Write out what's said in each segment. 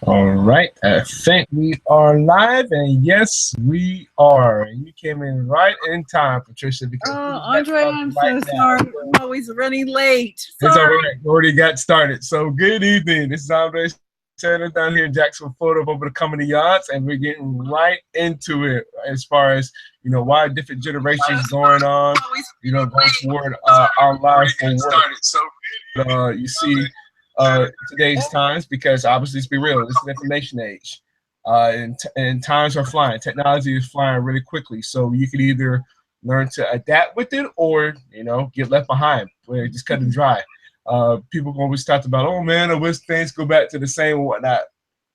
All right, I think we are live, and yes, we are. You came in right in time, Patricia, because Oh, we got Andre, started I'm right so now. sorry. I'm always running late. It's all Sorry. right. We already got started. So, good evening. This is Andre Sanders down here in Jacksonville, Florida, over the Company Yards, and we're getting right into it as far as why different generations going on, going toward our lives for work. You see today's times because obviously, let's be real, this is the information age. And times are flying. Technology is flying really quickly. So you can either learn to adapt with it or, get left behind, where just cut and dry. People always talk about, oh man, I wish things go back to the same and whatnot.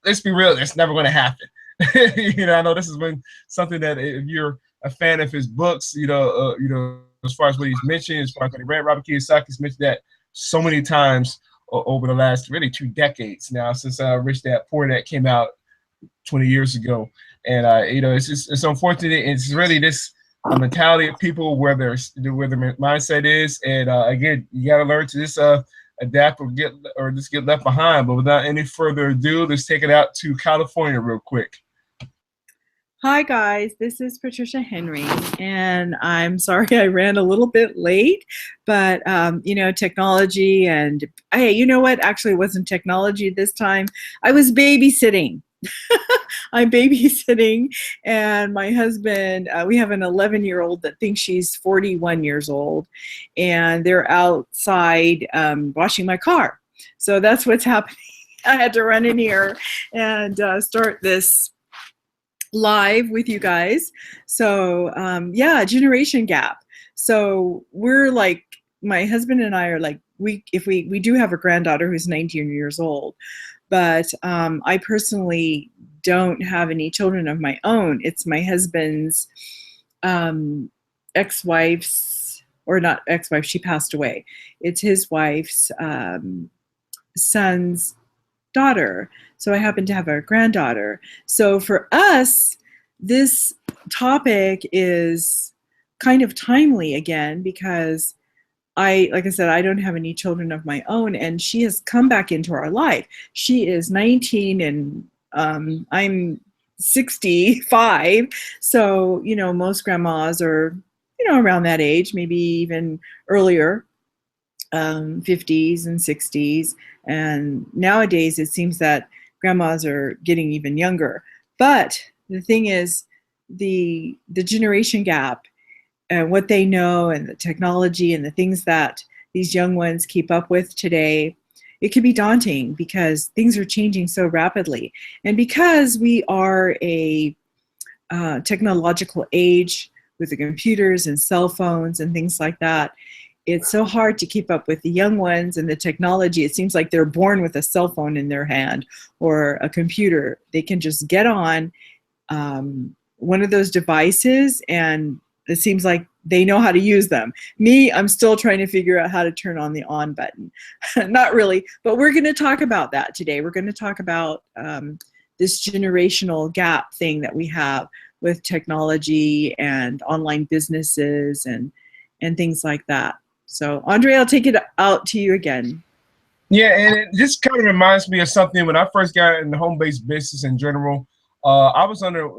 Let's be real, that's never going to happen. I know this has been something that if you're a fan of his books, as far as what he's mentioned, as far as what he read, Robert Kiyosaki's mentioned that so many times over the last really 2 decades now since Rich Dad Poor Dad came out 20 years ago. And it's unfortunate. It's really this mentality of people where their mindset is. And again, you got to learn to just adapt or just get left behind. But without any further ado, let's take it out to California real quick. Hi, guys. This is Patricia Henry, and I'm sorry I ran a little bit late, but technology and hey, you know what? Actually, it wasn't technology this time. I was babysitting. I'm babysitting, and my husband, we have an 11-year-old that thinks she's 41 years old, and they're outside washing my car. So that's what's happening. I had to run in here and start this live with you guys. So yeah, generation gap. So we're like, my husband and I are like, we do have a granddaughter who's 19 years old, but I personally don't have any children of my own. It's my husband's ex-wife's, or not ex-wife, she passed away. It's his wife's son's daughter. So I happen to have a granddaughter. So for us, this topic is kind of timely again because like I said, I don't have any children of my own, and she has come back into our life. She is 19 and I'm 65. So, most grandmas are, around that age, maybe even earlier. 50s and 60s, and nowadays it seems that grandmas are getting even younger. But the thing is, the generation gap and what they know and the technology and the things that these young ones keep up with today, it can be daunting because things are changing so rapidly. And because we are a technological age with the computers and cell phones and things like that, it's so hard to keep up with the young ones and the technology. It seems like they're born with a cell phone in their hand or a computer. They can just get on one of those devices, and it seems like they know how to use them. Me, I'm still trying to figure out how to turn on the on button. Not really, but we're going to talk about that today. We're going to talk about this generational gap thing that we have with technology and online businesses and things like that. So, Andre, I'll take it out to you again. Yeah, and it just kind of reminds me of something when I first got in the home-based business in general. I was under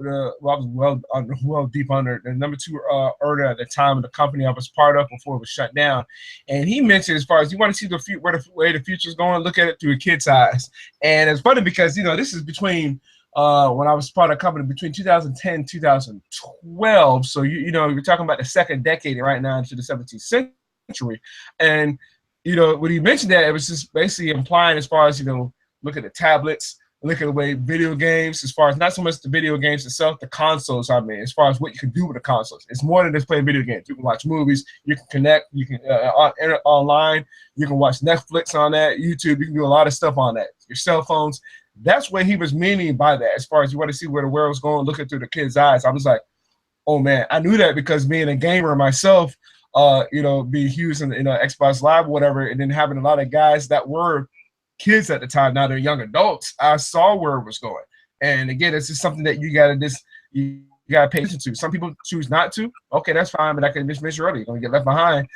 well deep under the number two earner at the time of the company I was part of before it was shut down, and he mentioned as far as you want to see where the way the future is going, look at it through a kid's eyes. And it's funny because this is between when I was part of the company between 2010 2012. So you're talking about the second decade right now into the 17th century. And when he mentioned that, it was just basically implying as far as look at the tablets, look at the way video games, as far as not so much the video games itself, the consoles. I mean, as far as what you can do with the consoles, it's more than just playing video games. You can watch movies, you can connect, you can online, you can watch Netflix on that, YouTube. You can do a lot of stuff on that. Your cell phones. That's what he was meaning by that. As far as you want to see where the world's going, looking through the kids' eyes. I was like, oh man, I knew that because being a gamer myself. Being huge in Xbox Live or whatever, and then having a lot of guys that were kids at the time, now they're young adults. I saw where it was going, and again, it's just something that you gotta pay attention to. Some people choose not to. Okay, that's fine, but I can just mention earlier, you're gonna get left behind.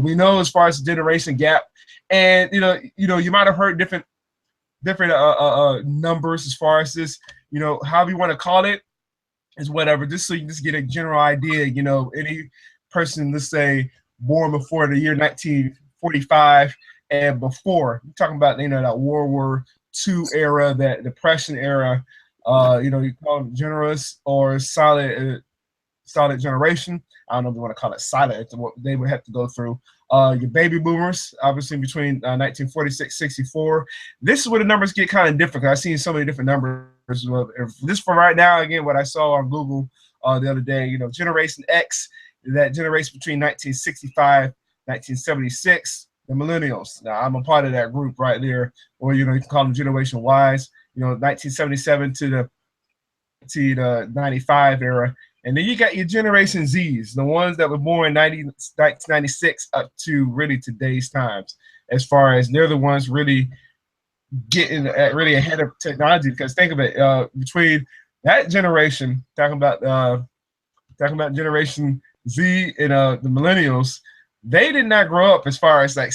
We know as far as the generation gap, and you might have heard different different numbers as far as this, you know, however you want to call it, is whatever. Just so you just get a general idea, you know, any person, let's say, born before the year 1945 and before, you're talking about, you know, that World War II era, that Depression era, you know, you call them generous or solid generation. I don't know if you want to call it silent. It's what they would have to go through. Your baby boomers, obviously between 1946, 64. This is where the numbers get kind of different. I've seen so many different numbers. If this for right now, again, what I saw on Google the other day, you know, Generation X, that generation between 1965, 1976, the millennials. Now, I'm a part of that group right there, or, you know, you can call them Generation Ys, you know, 1977 to the 95 era. And then you got your Generation Zs, the ones that were born 1996 up to really today's times, as far as they're the ones really getting really ahead of technology. Because think of it, between that generation, talking about Generation Z and the millennials, they did not grow up as far as like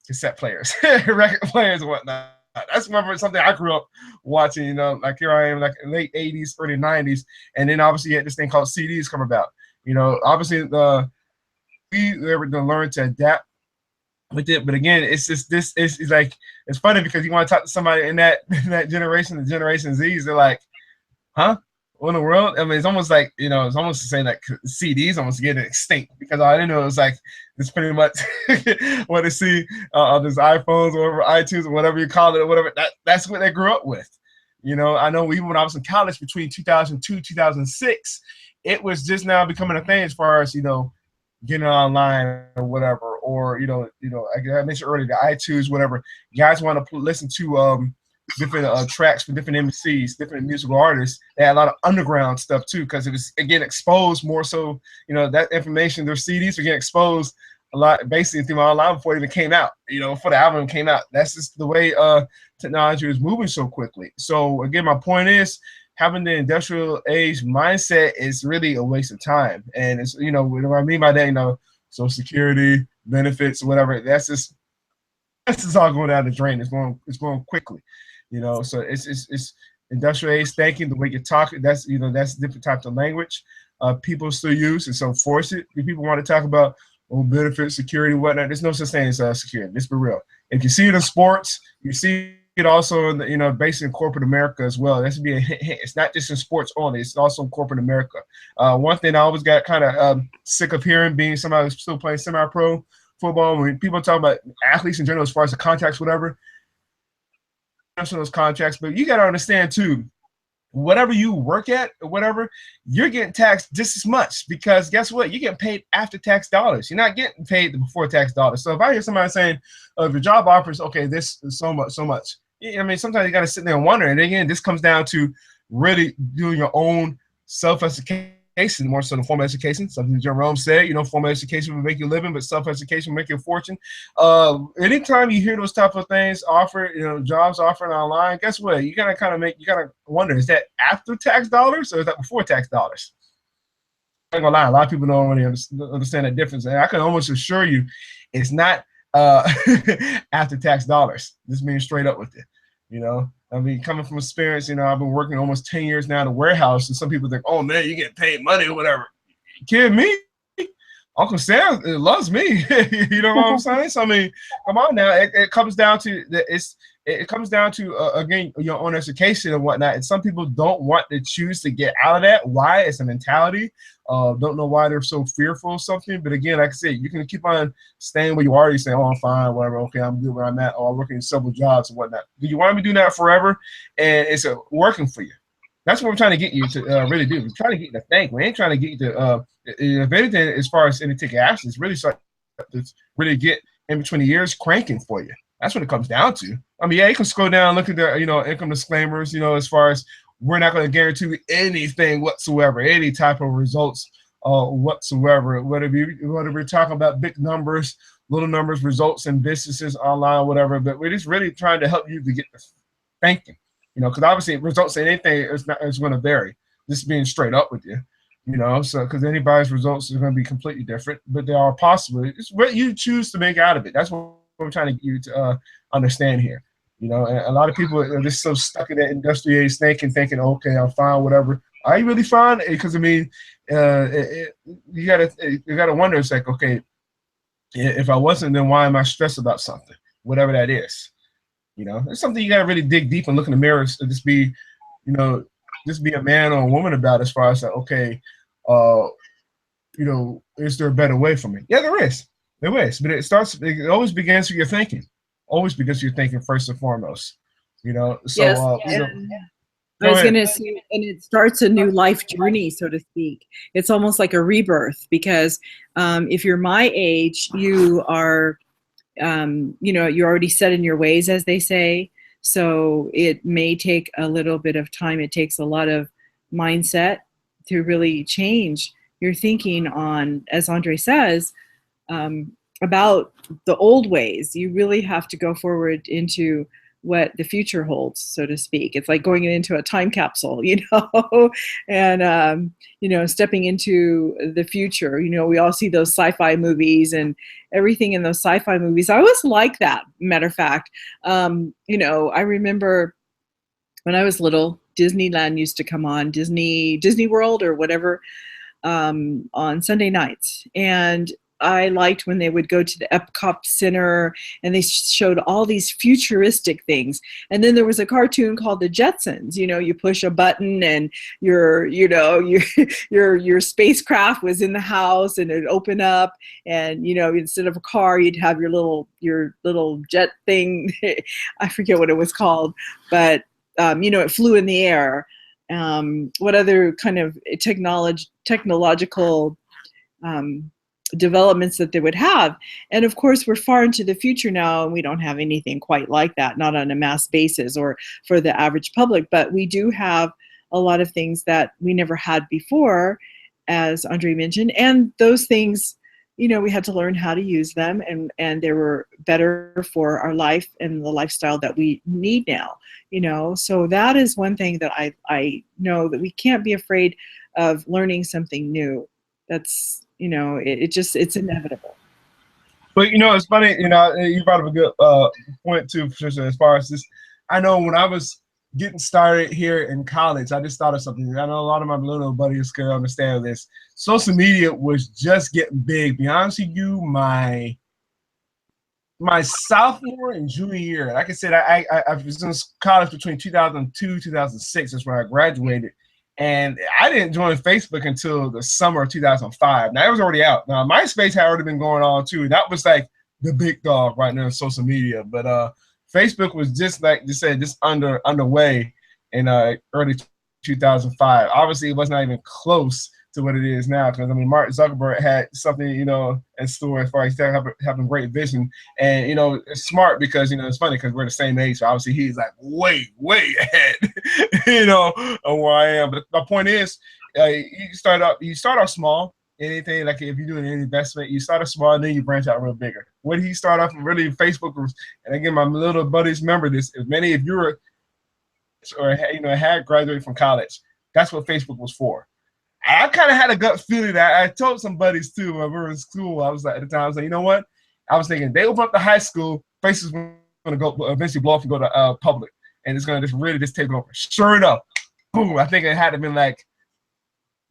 cassette players, record players and whatnot. That's something I grew up watching, you know, like here I am, like late 80s, early 90s. And then obviously you had this thing called CDs come about. You know, obviously we were to learn to adapt with it. But again, it's just it's like, it's funny because you want to talk to somebody in that generation, the Generation Zs, they're like, huh? What in the world? I mean, it's almost like, you know, it's almost to say that CDs almost getting extinct, because all I didn't know it was like, it's pretty much what they see on these iPhones or iTunes or whatever you call it, or whatever. That's what they grew up with. You know, I know even when I was in college between 2002, 2006, it was just now becoming a thing as far as, you know, getting online or whatever, or, you know, like I mentioned earlier, the iTunes, whatever. Guys want to listen to different tracks from different MCs, different musical artists. They had a lot of underground stuff too, because it was, again, exposed more so, you know, that information, their CDs were getting exposed a lot basically through online before it even came out, you know, before the album came out. That's just the way technology is moving so quickly. So again, my point is, having the industrial age mindset is really a waste of time. And it's, you know, what I mean by that, you know, Social Security, benefits, whatever, that's just all going down the drain. It's going quickly. You know, so it's industrial age thinking, the way you talk. That's, you know, that's different types of language people still use, and so force it. If people want to talk about benefits, security, whatnot, there's no such thing as security. Let's be real. If you see it in sports, you see it also in the, you know, basically in corporate America as well. That should be a hint. It's not just in sports only. It's also in corporate America. One thing I always got kind of sick of hearing, being somebody who's still playing semi-pro football, when people talk about athletes in general, as far as the contracts, whatever. Those contracts, but you got to understand too, whatever you work at or whatever, you're getting taxed just as much, because guess what? You're getting paid after tax dollars. You're not getting paid the before tax dollars. So if I hear somebody saying, if your job offers, okay, this is so much, I mean, sometimes you got to sit there and wonder. And again, this comes down to really doing your own self-education, more so than formal education. Something Jerome said, you know, formal education will make you a living, but self-education will make you a fortune. Anytime you hear those type of things offered, you know, jobs offered online, guess what? You gotta wonder, is that after tax dollars or is that before tax dollars? I'm not gonna lie, a lot of people don't really understand that difference. And I can almost assure you it's not after tax dollars. Just being straight up with you, you know. I mean, coming from experience, you know, I've been working almost 10 years now in the warehouse, and some people think, oh, man, you get paid money or whatever. You kidding me? Uncle Sam loves me. You know what I'm saying? So, I mean, come on now. It comes down to it comes down to, again, your own education and whatnot. And some people don't want to choose to get out of that. Why? It's a mentality. Don't know why they're so fearful of something. But again, like I said, you can keep on staying where you are. You say, oh, I'm fine, whatever. Okay, I'm good where I'm at. Oh, I'm working in several jobs and whatnot. Do you want to be doing that forever? And it's working for you. That's what we're trying to get you to really do. We're trying to get you to think. We ain't trying to get you to, if anything, as far as any take action, it's really start to really get in between the years cranking for you. That's what it comes down to. I mean, yeah, you can scroll down, look at the, you know, income disclaimers, you know, as far as we're not going to guarantee anything whatsoever, any type of results whatsoever. Whether we're talking about big numbers, little numbers, results in businesses, online, whatever, but we're just really trying to help you to get the thinking, you know, because obviously results in anything is going to vary. Just being straight up with you, you know, so because anybody's results are going to be completely different, but they are possible. It's what you choose to make out of it. That's what I'm trying to get you to understand here. You know, and a lot of people are just so stuck in that industrial age thinking, okay, I'm fine, whatever. Are you really fine? Because I mean, you gotta wonder. It's like, okay, if I wasn't, then why am I stressed about something, whatever that is? You know, it's something you gotta really dig deep and look in the mirror to just be, you know, just be a man or a woman about as far as like, okay, uh, you know, is there a better way for me? Yeah, there is. There is, but it always begins with your thinking. Always begins with your thinking first and foremost. You know, so Yes, you know, and I go was ahead. going to say, and it starts a new life journey, so to speak. It's almost like a rebirth because if you're my age, you are, you're already set in your ways, as they say. So it may take a little bit of time. It takes a lot of mindset to really change your thinking on, as Andre says, um, about the old ways. You really have to go forward into what the future holds, so to speak. It's like going into a time capsule, and stepping into the future. We all see those sci-fi movies and everything in those sci-fi movies. I always like that. Matter of fact, I remember when I was little, Disneyland used to come on, Disney World or whatever, on Sunday nights. And I liked when they would go to the Epcot Center and they showed all these futuristic things. And then there was a cartoon called The Jetsons. You push a button and your spacecraft was in the house and it'd open up, and instead of a car, you'd have your little jet thing. I forget what it was called, but it flew in the air. What other kind of technological developments that they would have. And of course, we're far into the future now, and we don't have anything quite like that, not on a mass basis or for the average public, but we do have a lot of things that we never had before, as Andre mentioned. And those things, we had to learn how to use them, and they were better for our life and the lifestyle that we need now. So that is one thing that I know, that we can't be afraid of learning something new. That's, it's inevitable. But it's funny. You brought up a good point too, Patricia. As far as this, I know when I was getting started here in college, I just thought of something. I know a lot of my little buddies can understand this. Social media was just getting big. Be honest with you, my sophomore and junior year. Like I said, I was in college between 2002 2006. That's where I graduated. And I didn't join Facebook until the summer of 2005. Now, it was already out. Now, MySpace had already been going on, too. That was like the big dog right now in social media. But Facebook was just like you said, just underway in early 2005. Obviously, it was not even close to what it is now, because I mean, Mark Zuckerberg had something in store as far as having great vision, and it's smart because it's funny because we're the same age, so obviously he's like way ahead, of where I am. But my point is, you start off small. Anything, like if you're doing an investment, you start off small and then you branch out real bigger. When he started off, really Facebook was, and again, my little buddies remember this. If you were or had graduated from college, that's what Facebook was for. I kind of had a gut feeling that I told some buddies too when we were in school. I was like, at the time, I was like, you know what? I was thinking they open up the high school, Facebook is going to go eventually blow up and go to public, and it's going to just really just take over. Sure enough, boom! I think it had to been like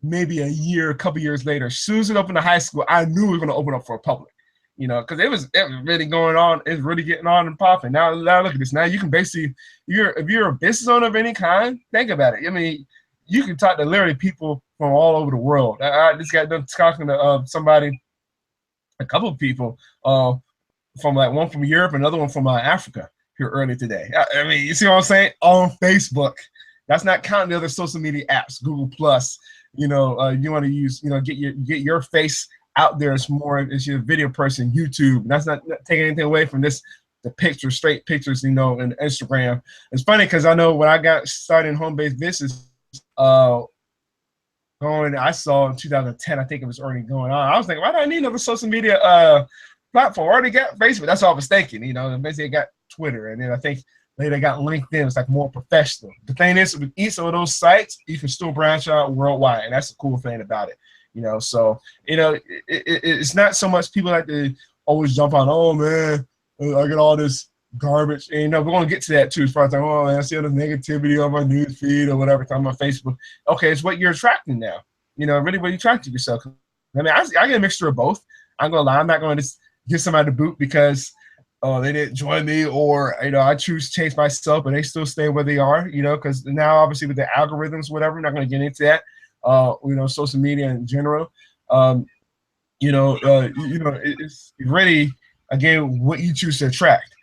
maybe a couple years later. As soon as it opened the high school, I knew we were going to open up for a public. Because it was really going on. It's really getting on and popping. Now look at this. Now you can basically, if you're a business owner of any kind, think about it. I mean, you can talk to literally people from all over the world. I just got done talking to a couple of people from like one from Europe, another one from Africa here earlier today. I mean, you see what I'm saying? On Facebook. That's not counting the other social media apps, Google Plus. You want to use, get your face out there as more as your video person, YouTube. That's not taking anything away from this. The pictures, straight pictures, and Instagram. It's funny because I know when I got started in home-based business, I saw in 2010, I think it was already going on. I was thinking, why do I need another social media platform? I already got Facebook. That's all I was thinking. Basically I got Twitter, and then I think later I got LinkedIn. It's like more professional. The thing is, with each of those sites, you can still branch out worldwide, and that's the cool thing about it. So it's not so much people like to always jump on. Oh man, I get all this garbage. And, we're going to get to that too, as far as like, oh, I see all the negativity on my news feed or whatever, time on Facebook. Okay, it's what you're attracting now. Really what you attract to yourself. I mean, I get a mixture of both. I'm going to lie. I'm not going to just give somebody the boot because they didn't join me, or I choose to change myself, but they still stay where they are. Because now obviously with the algorithms, whatever, I'm not going to get into that. Social media in general. It's really again what you choose to attract.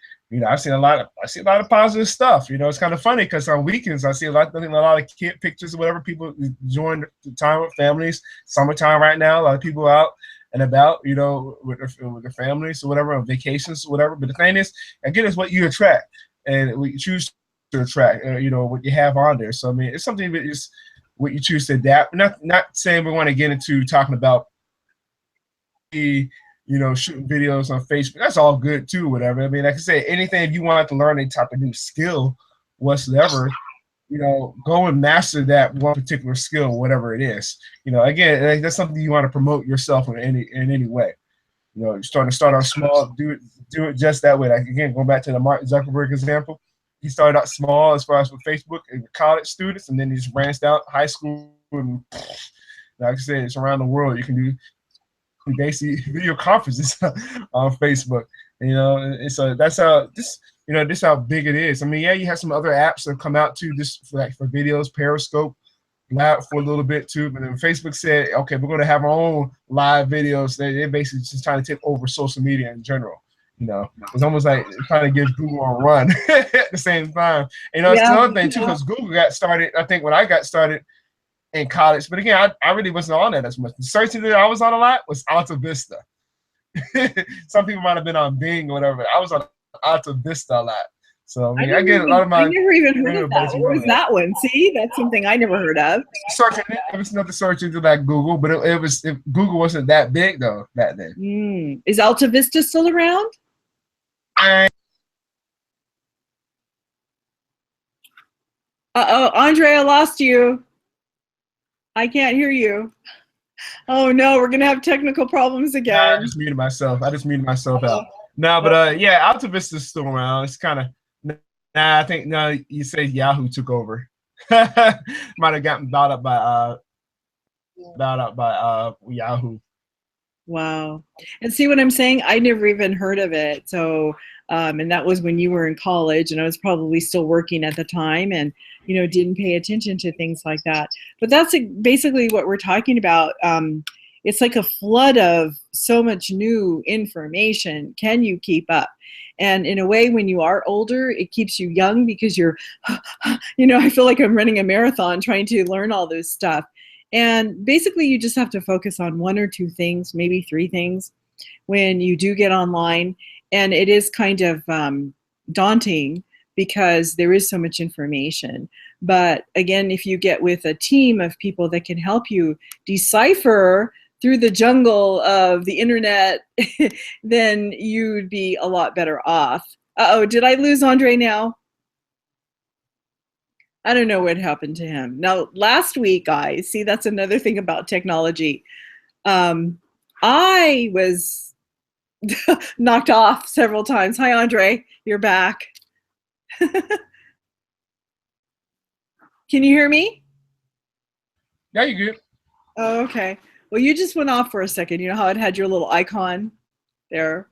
I see a lot of positive stuff. It's kind of funny because on weekends I see a lot of kid pictures or whatever. People enjoying the time with families. Summertime right now, a lot of people out and about, with their families or whatever, on vacations or whatever. But the thing is, again, it's what you attract and what you choose to attract. What you have on there. So I mean, it's something that is what you choose to adapt. Not saying we want to get into talking about shooting videos on Facebook. That's all good too, whatever. I mean, like I say, anything if you want to learn any type of new skill whatsoever, go and master that one particular skill, whatever it is. Again, that's something you want to promote yourself in any way. You're starting to start out small, do it just that way. Like again, going back to the Mark Zuckerberg example, he started out small as far as with Facebook and college students, and then he just branched out high school, and like I said, it's around the world. You can do basically video conferences on Facebook, and so that's how this is how big it is. I mean, yeah, you have some other apps that come out too, just for videos, Periscope, live for a little bit too. But then Facebook said, okay, we're going to have our own live videos. They're basically just trying to take over social media in general. It's almost like trying to give Google a run at the same time. It's another thing too, because Google got started, I think when I got started in college, but again, I really wasn't on that as much. The search engine that I was on a lot was Alta Vista. Some people might have been on Bing or whatever, but I was on Alta Vista a lot. So I get a lot of my. I never even heard of that. What was that one? See, that's something I never heard of. Search engine. It was another search engine like Google, but Google wasn't that big though back then. Is Alta Vista still around? Andre, I lost you. I can't hear you. Oh no, we're gonna have technical problems again. I just muted myself out. No, but yeah, Alta Vista is still around. It's kind of. I think you say Yahoo took over. Might have gotten bought up by Yahoo. Wow. And see what I'm saying? I never even heard of it. So and that was when you were in college, and I was probably still working at the time, and didn't pay attention to things like that. But that's basically what we're talking about. It's like a flood of so much new information. Can you keep up? And in a way, when you are older, it keeps you young because you're, I feel like I'm running a marathon trying to learn all this stuff. And basically, you just have to focus on one or two things, maybe three things when you do get online. And it is kind of daunting because there is so much information. But again, if you get with a team of people that can help you decipher through the jungle of the internet, then you'd be a lot better off. Uh-oh, did I lose Andre now? I don't know what happened to him. Now, last week, guys, see, that's another thing about technology. I was knocked off several times. Hi, Andre, you're back. Can you hear me? Yeah, you good. Oh, okay. Well, you just went off for a second. You know how it had your little icon there?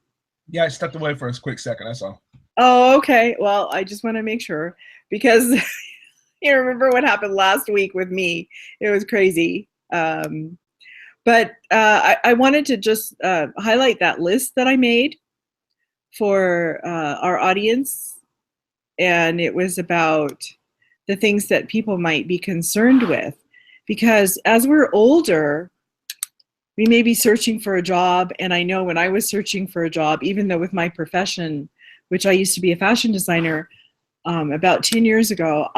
Yeah, I stepped away for a quick second, that's all. Oh, okay. Well, I just want to make sure because you remember what happened last week with me. It was crazy. But I wanted to just highlight that list that I made for our audience. And it was about the things that people might be concerned with. Because as we're older, we may be searching for a job. And I know when I was searching for a job, even though with my profession, which I used to be a fashion designer, about 10 years ago,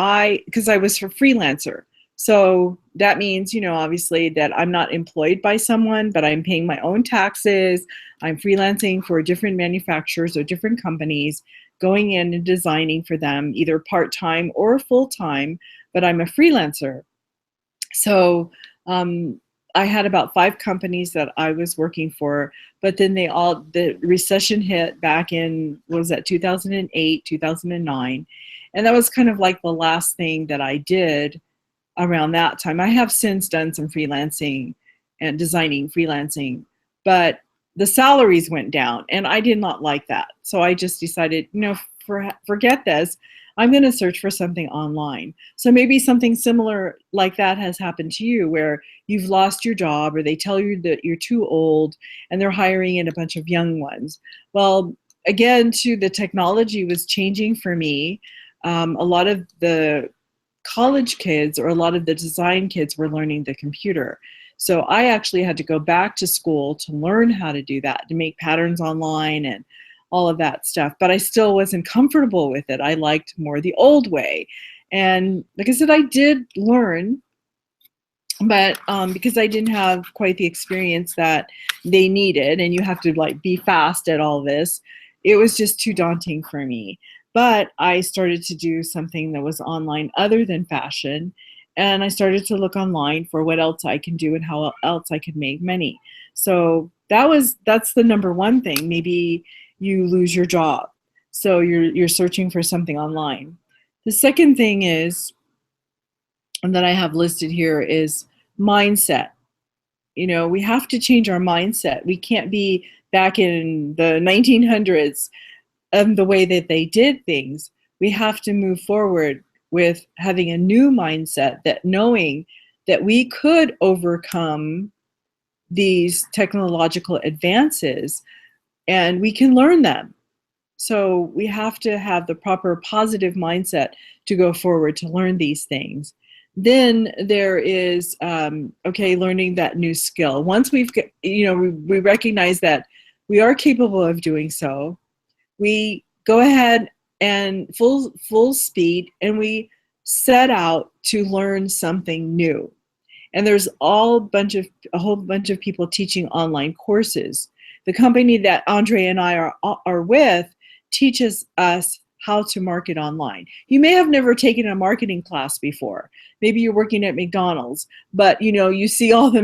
because I was a freelancer. So that means, obviously that I'm not employed by someone, but I'm paying my own taxes. I'm freelancing for different manufacturers or different companies, going in and designing for them, either part-time or full-time, but I'm a freelancer. So I had about 5 companies that I was working for, but then the recession hit back in, what was that, 2008, 2009. And that was kind of like the last thing that I did around that time. I have since done some freelancing and designing freelancing, but the salaries went down and I did not like that. So I just decided, forget this. I'm going to search for something online. So maybe something similar like that has happened to you, where you've lost your job or they tell you that you're too old and they're hiring in a bunch of young ones. Well, again, too, the technology was changing for me. A lot of the college kids or a lot of the design kids were learning the computer. So I actually had to go back to school to learn how to do that, to make patterns online and all of that stuff. But I still wasn't comfortable with it. I liked more the old way. And like I said, I did learn, but because I didn't have quite the experience that they needed, and you have to like be fast at all this, it was just too daunting for me. But I started to do something that was online other than fashion, and I started to look online for what else I can do and how else I could make money. So that's the number one thing. Maybe you lose your job, so you're searching for something online. The second thing is, and that I have listed here, is mindset. We have to change our mindset. We can't be back in the 1900s the way that they did things. We have to move forward with having a new mindset, that knowing that we could overcome these technological advances and we can learn them. So we have to have the proper positive mindset to go forward to learn these things. Then there is, learning that new skill. Once we recognize that we are capable of doing so, we go ahead and full speed, and we set out to learn something new. And there's a whole bunch of people teaching online courses. The company that Andre and I are with teaches us how to market online. You may have never taken a marketing class before. Maybe you're working at McDonald's, but you see all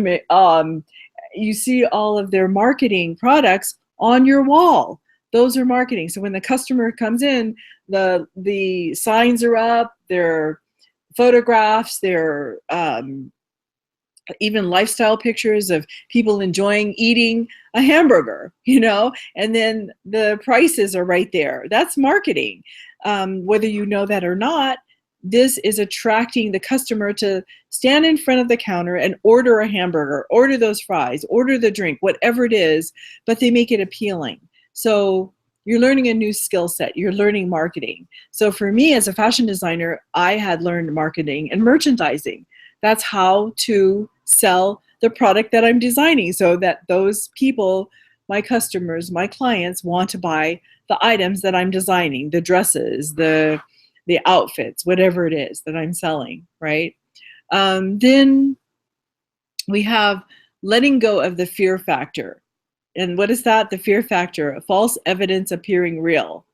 of their marketing products on your wall. Those are marketing. So when the customer comes in, the signs are up, their photographs, their even lifestyle pictures of people enjoying eating a hamburger, and then the prices are right there. That's marketing. Whether you know that or not, this is attracting the customer to stand in front of the counter and order a hamburger, order those fries, order the drink, whatever it is, but they make it appealing. So you're learning a new skill set. You're learning marketing. So for me as a fashion designer, I had learned marketing and merchandising. That's how to sell the product that I'm designing, so that those people, my customers, my clients, want to buy the items that I'm designing, the dresses, the outfits, whatever it is that I'm selling, right? Then we have letting go of the fear factor. And what is that? The fear factor: false evidence appearing real.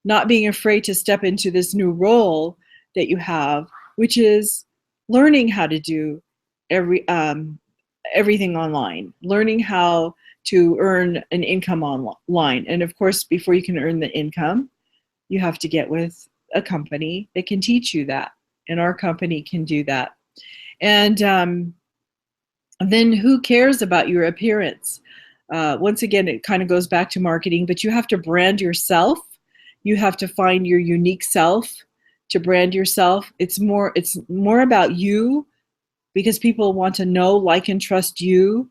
Not being afraid to step into this new role that you have, which is learning how to do everything online, learning how to earn an income online. And of course, before you can earn the income, you have to get with a company that can teach you that. And our company can do that. And then who cares about your appearance? Once again, it kind of goes back to marketing, but you have to brand yourself. You have to find your unique self to brand yourself. It's more about you, because people want to know, like, and trust you.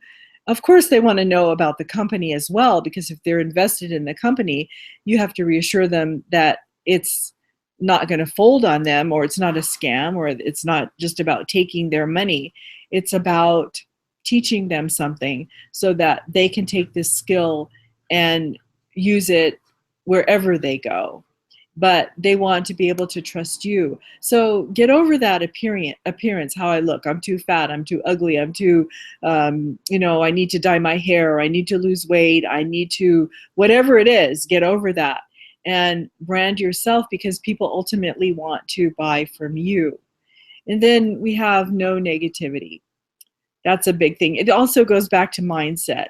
Of course, they want to know about the company as well, because if they're invested in the company, you have to reassure them that it's not going to fold on them, or it's not a scam, or it's not just about taking their money. It's about teaching them something so that they can take this skill and use it wherever they go. But they want to be able to trust you. So get over that appearance, how I look. I'm too fat, I'm too ugly, I'm too, I need to dye my hair, I need to lose weight, I need to, whatever it is, get over that and brand yourself, because people ultimately want to buy from you. And then we have no negativity. That's a big thing. It also goes back to mindset.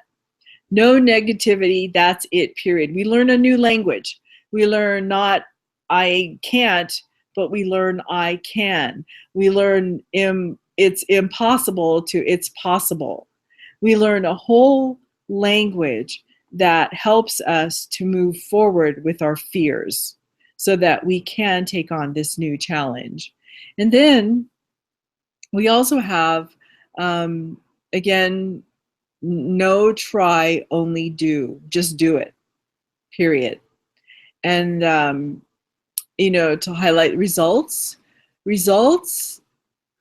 No negativity, that's it, period. We learn a new language. We learn not I can't, but we learn I can. We learn it's impossible to it's possible. We learn a whole language that helps us to move forward with our fears so that we can take on this new challenge. And then we also have, again, no, try, only do. Just do it, period. And, to highlight results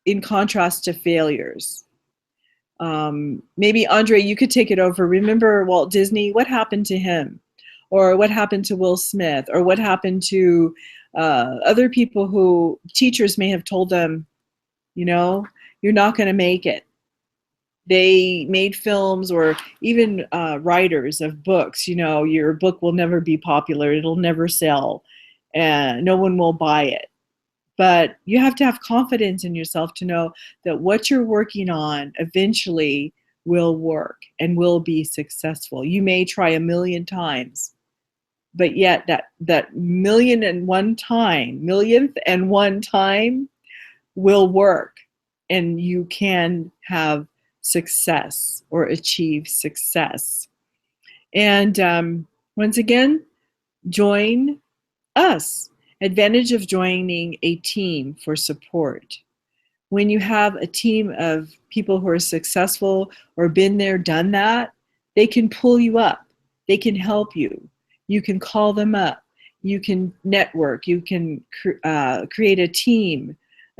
in contrast to failures. Maybe Andre, you could take it over. Remember Walt Disney? What happened to him? Or what happened to Will Smith? Or what happened to other people who teachers may have told them, you're not going to make it. They made films, or even writers of books, your book will never be popular, it'll never sell, and no one will buy it. But you have to have confidence in yourself to know that what you're working on eventually will work and will be successful. You may try 1,000,000 times, but yet that millionth and one time will work, and you can have success or achieve success. And once again, join us. Advantage of joining a team for support. When you have a team of people who are successful or been there, done that, they can pull you up. They can help you. You can call them up. You can network. You can create a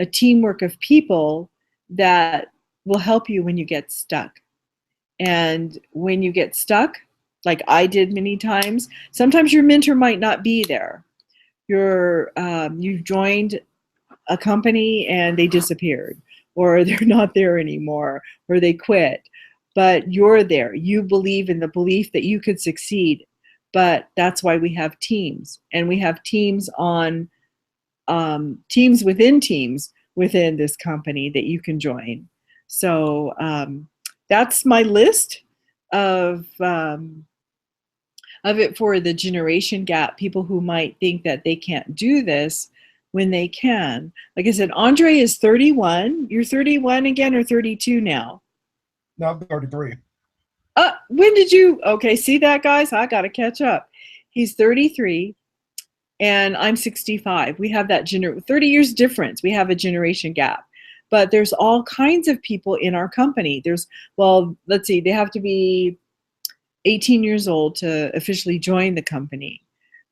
teamwork of people that will help you when you get stuck. And when you get stuck, like I did many times, sometimes your mentor might not be there. You've joined a company and they disappeared, or they're not there anymore, or they quit. But you're there. You believe in the belief that you could succeed. But that's why we have teams, and we have teams on teams within this company that you can join. So that's my list of it for the generation gap, people who might think that they can't do this when they can. Like I said, Andre is 31. You're 31 again, or 32 now? No, I'm 33. When did you? Okay, see that, guys? I got to catch up. He's 33, and I'm 65. We have that 30 years difference. We have a generation gap. But there's all kinds of people in our company. Let's see, they have to be 18 years old to officially join the company.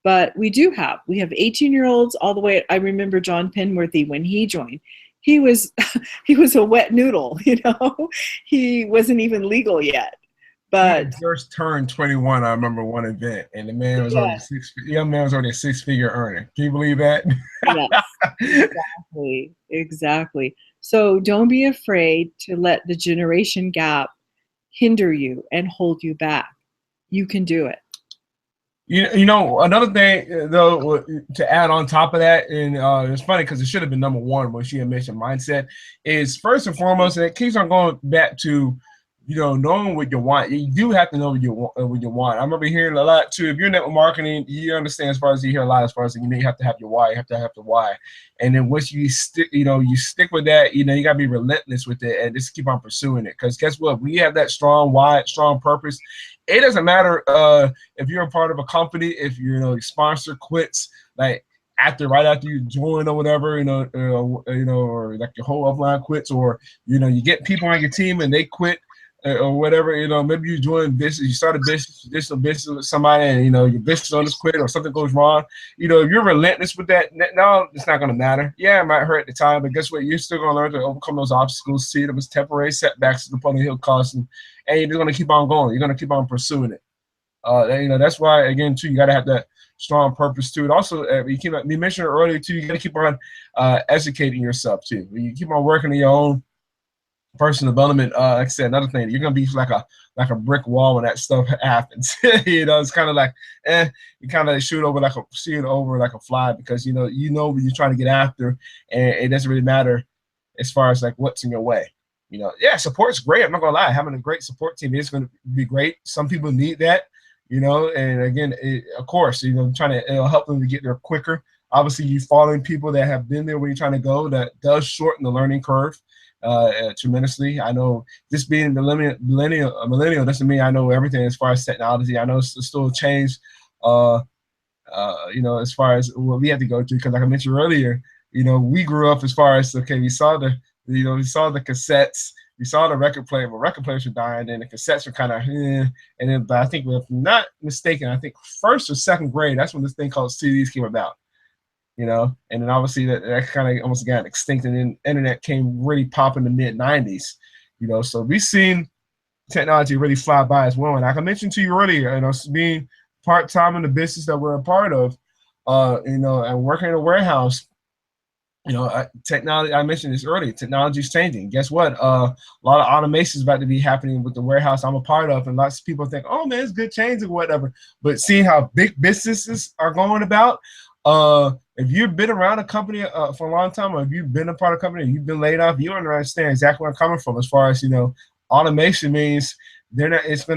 But we have 18-year-olds all the way. I remember John Penworthy, when he joined, he was a wet noodle, he wasn't even legal yet. But he first turned 21, I remember one event, and the man was already a six-figure earner. Can you believe that? Yes, exactly. So don't be afraid to let the generation gap hinder you and hold you back. You can do it. Another thing, though, to add on top of that, and it's funny because it should have been number one when she had mentioned mindset, is first and foremost, and it keeps on going back to, knowing what you want. You do have to know what you want. I remember hearing a lot too. If you're network marketing, you understand as far as you hear a lot as far as you have to have your why. You have to have the why, and then once you stick, you stick with that. You gotta be relentless with it and just keep on pursuing it. Because guess what? When you have that strong why, strong purpose, it doesn't matter if you're a part of a company, if your sponsor quits, right after you join or whatever, or like your whole upline quits, or you get people on your team and they quit. Or whatever, maybe you join business, you start a business with somebody, and your business owners quit or something goes wrong. If you're relentless with that, no, it's not going to matter. Yeah, it might hurt at the time, but guess what? You're still going to learn to overcome those obstacles, see them as temporary setbacks to the hill cost, and you're going to keep on going. You're going to keep on pursuing it. That's why, again, too, you got to have that strong purpose to it. Also, you mentioned earlier too, you got to keep on educating yourself too. You keep on working on your own personal development. Like I said, another thing, you're gonna be like a brick wall when that stuff happens. It's kind of like you kind of shoot over like a fly, because what you're trying to get after, and it doesn't really matter as far as like what's in your way. Yeah, support's great. I'm not gonna lie, having a great support team is going to be great. Some people need that, and again, of course, it'll help them to get there quicker. Obviously, you following people that have been there where you're trying to go, that does shorten the learning curve tremendously. I know just being a millennial doesn't mean I know everything as far as technology. I know it's still a change, as far as what we had to go through. Because like I mentioned earlier, we grew up as far as, okay, we saw we saw the cassettes, we saw the record player, but record players were dying, and the cassettes were kind of, and then, but I think if I'm not mistaken, I think first or second grade, that's when this thing called CDs came about. And then obviously that kind of almost got extinct, and then internet came really pop in the mid 90s. So we've seen technology really fly by as well. And like I mentioned to you earlier, being part-time in the business that we're a part of, and working in a warehouse, technology, I mentioned this earlier, technology is changing. Guess what? A lot of automation is about to be happening with the warehouse I'm a part of, and lots of people think, oh man, it's good change or whatever. But seeing how big businesses are going about, if you've been around a company for a long time, or if you've been a part of a company and you've been laid off, you don't understand exactly where I'm coming from as far as, automation means there's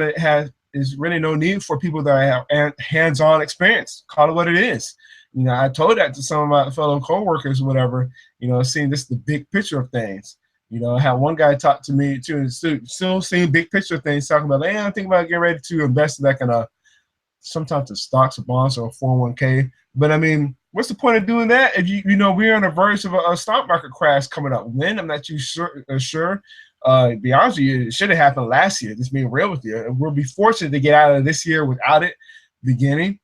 really no need for people that have hands-on experience. Call it what it is. I told that to some of my fellow coworkers, or whatever, seeing this the big picture of things. I had one guy talk to me too, and still seeing big picture things, talking about, hey, I'm thinking about getting ready to invest in that kind of sometimes the stocks or bonds or a 401k. But I mean, what's the point of doing that if we're on the verge of a stock market crash coming up? When? I'm not too sure. To be honest with you, it should have happened last year. Just being real with you, and we'll be fortunate to get out of this year without it beginning.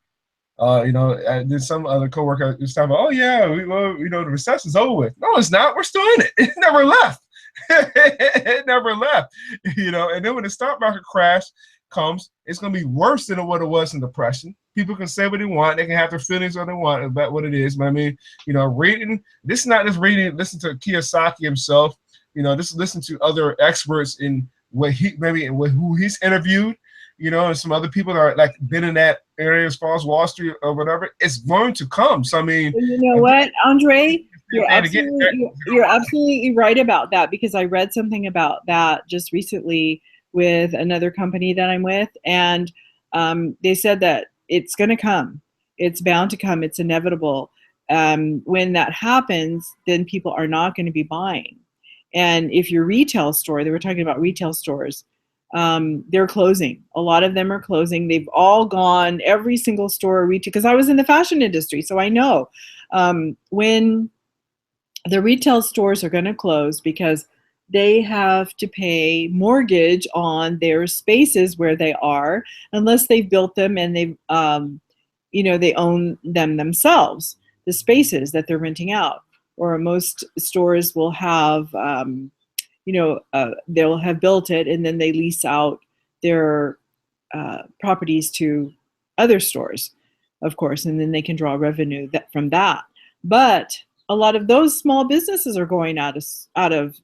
Then some other coworker was talking about, oh yeah, the recession's over with. No, it's not. We're still in it. It never left. It never left. And then when the stock market crash comes, it's going to be worse than what it was in depression. People can say what they want. They can have their feelings what they want about what it is. But I mean, reading, this is not just reading, listen to Kiyosaki himself, just listen to other experts in who he's interviewed, and some other people that are like been in that area as far as Wall Street or whatever. It's going to come. So I mean, you know what, Andre, you're absolutely right about that, because I read something about that just recently with another company that I'm with, and they said that it's going to come. It's bound to come. It's inevitable. When that happens, then people are not going to be buying. And if your retail store, they were talking about retail stores, they're closing. A lot of them are closing. They've all gone, every single store retail, because I was in the fashion industry, so I know when the retail stores are going to close because they have to pay mortgage on their spaces where they are, unless they've built them and they've, they own them themselves, the spaces that they're renting out. Or most stores will have, they'll have built it and then they lease out their properties to other stores, of course, and then they can draw revenue from that. But a lot of those small businesses are going out of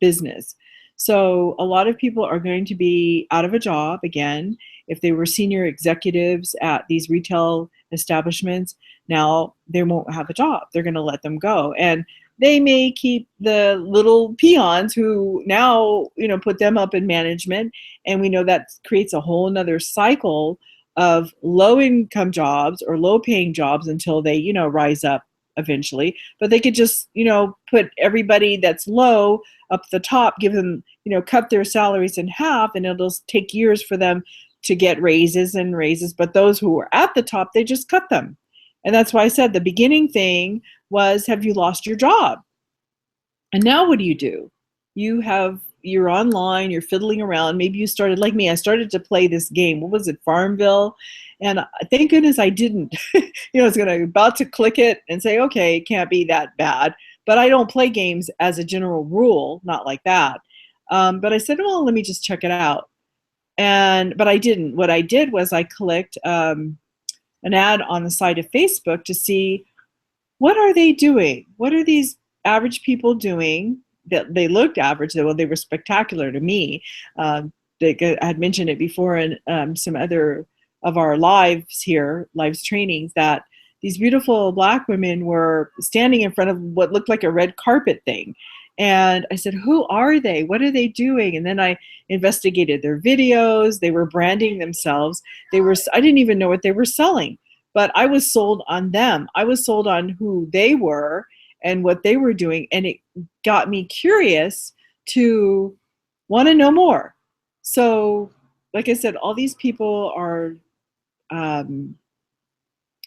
business. So a lot of people are going to be out of a job again. If they were senior executives at these retail establishments, now they won't have a job. They're going to let them go. And they may keep the little peons who now, put them up in management. And we know that creates a whole nother cycle of low income jobs or low paying jobs until they, rise up eventually. But they could just, put everybody that's low up the top, give them, cut their salaries in half, and it'll take years for them to get raises. But those who are at the top, they just cut them. And that's why I said the beginning thing was, have you lost your job? And now what do? You're online, you're fiddling around. Maybe you started like me. I started to play this game. What was it? Farmville. And thank goodness I didn't. I was about to click it and say, okay, it can't be that bad. But I don't play games as a general rule, not like that. But I said, well, let me just check it out. But I didn't. What I did was I clicked an ad on the side of Facebook to see, what are they doing? What are these average people doing? That they looked average. Well, they were spectacular to me. I had mentioned it before in some other of our lives trainings, that these beautiful Black women were standing in front of what looked like a red carpet thing. And I said, who are they? What are they doing? And then I investigated their videos. They were branding themselves. I didn't even know what they were selling, but I was sold on them. I was sold on who they were and what they were doing. And it got me curious to want to know more. So, like I said, all these people are,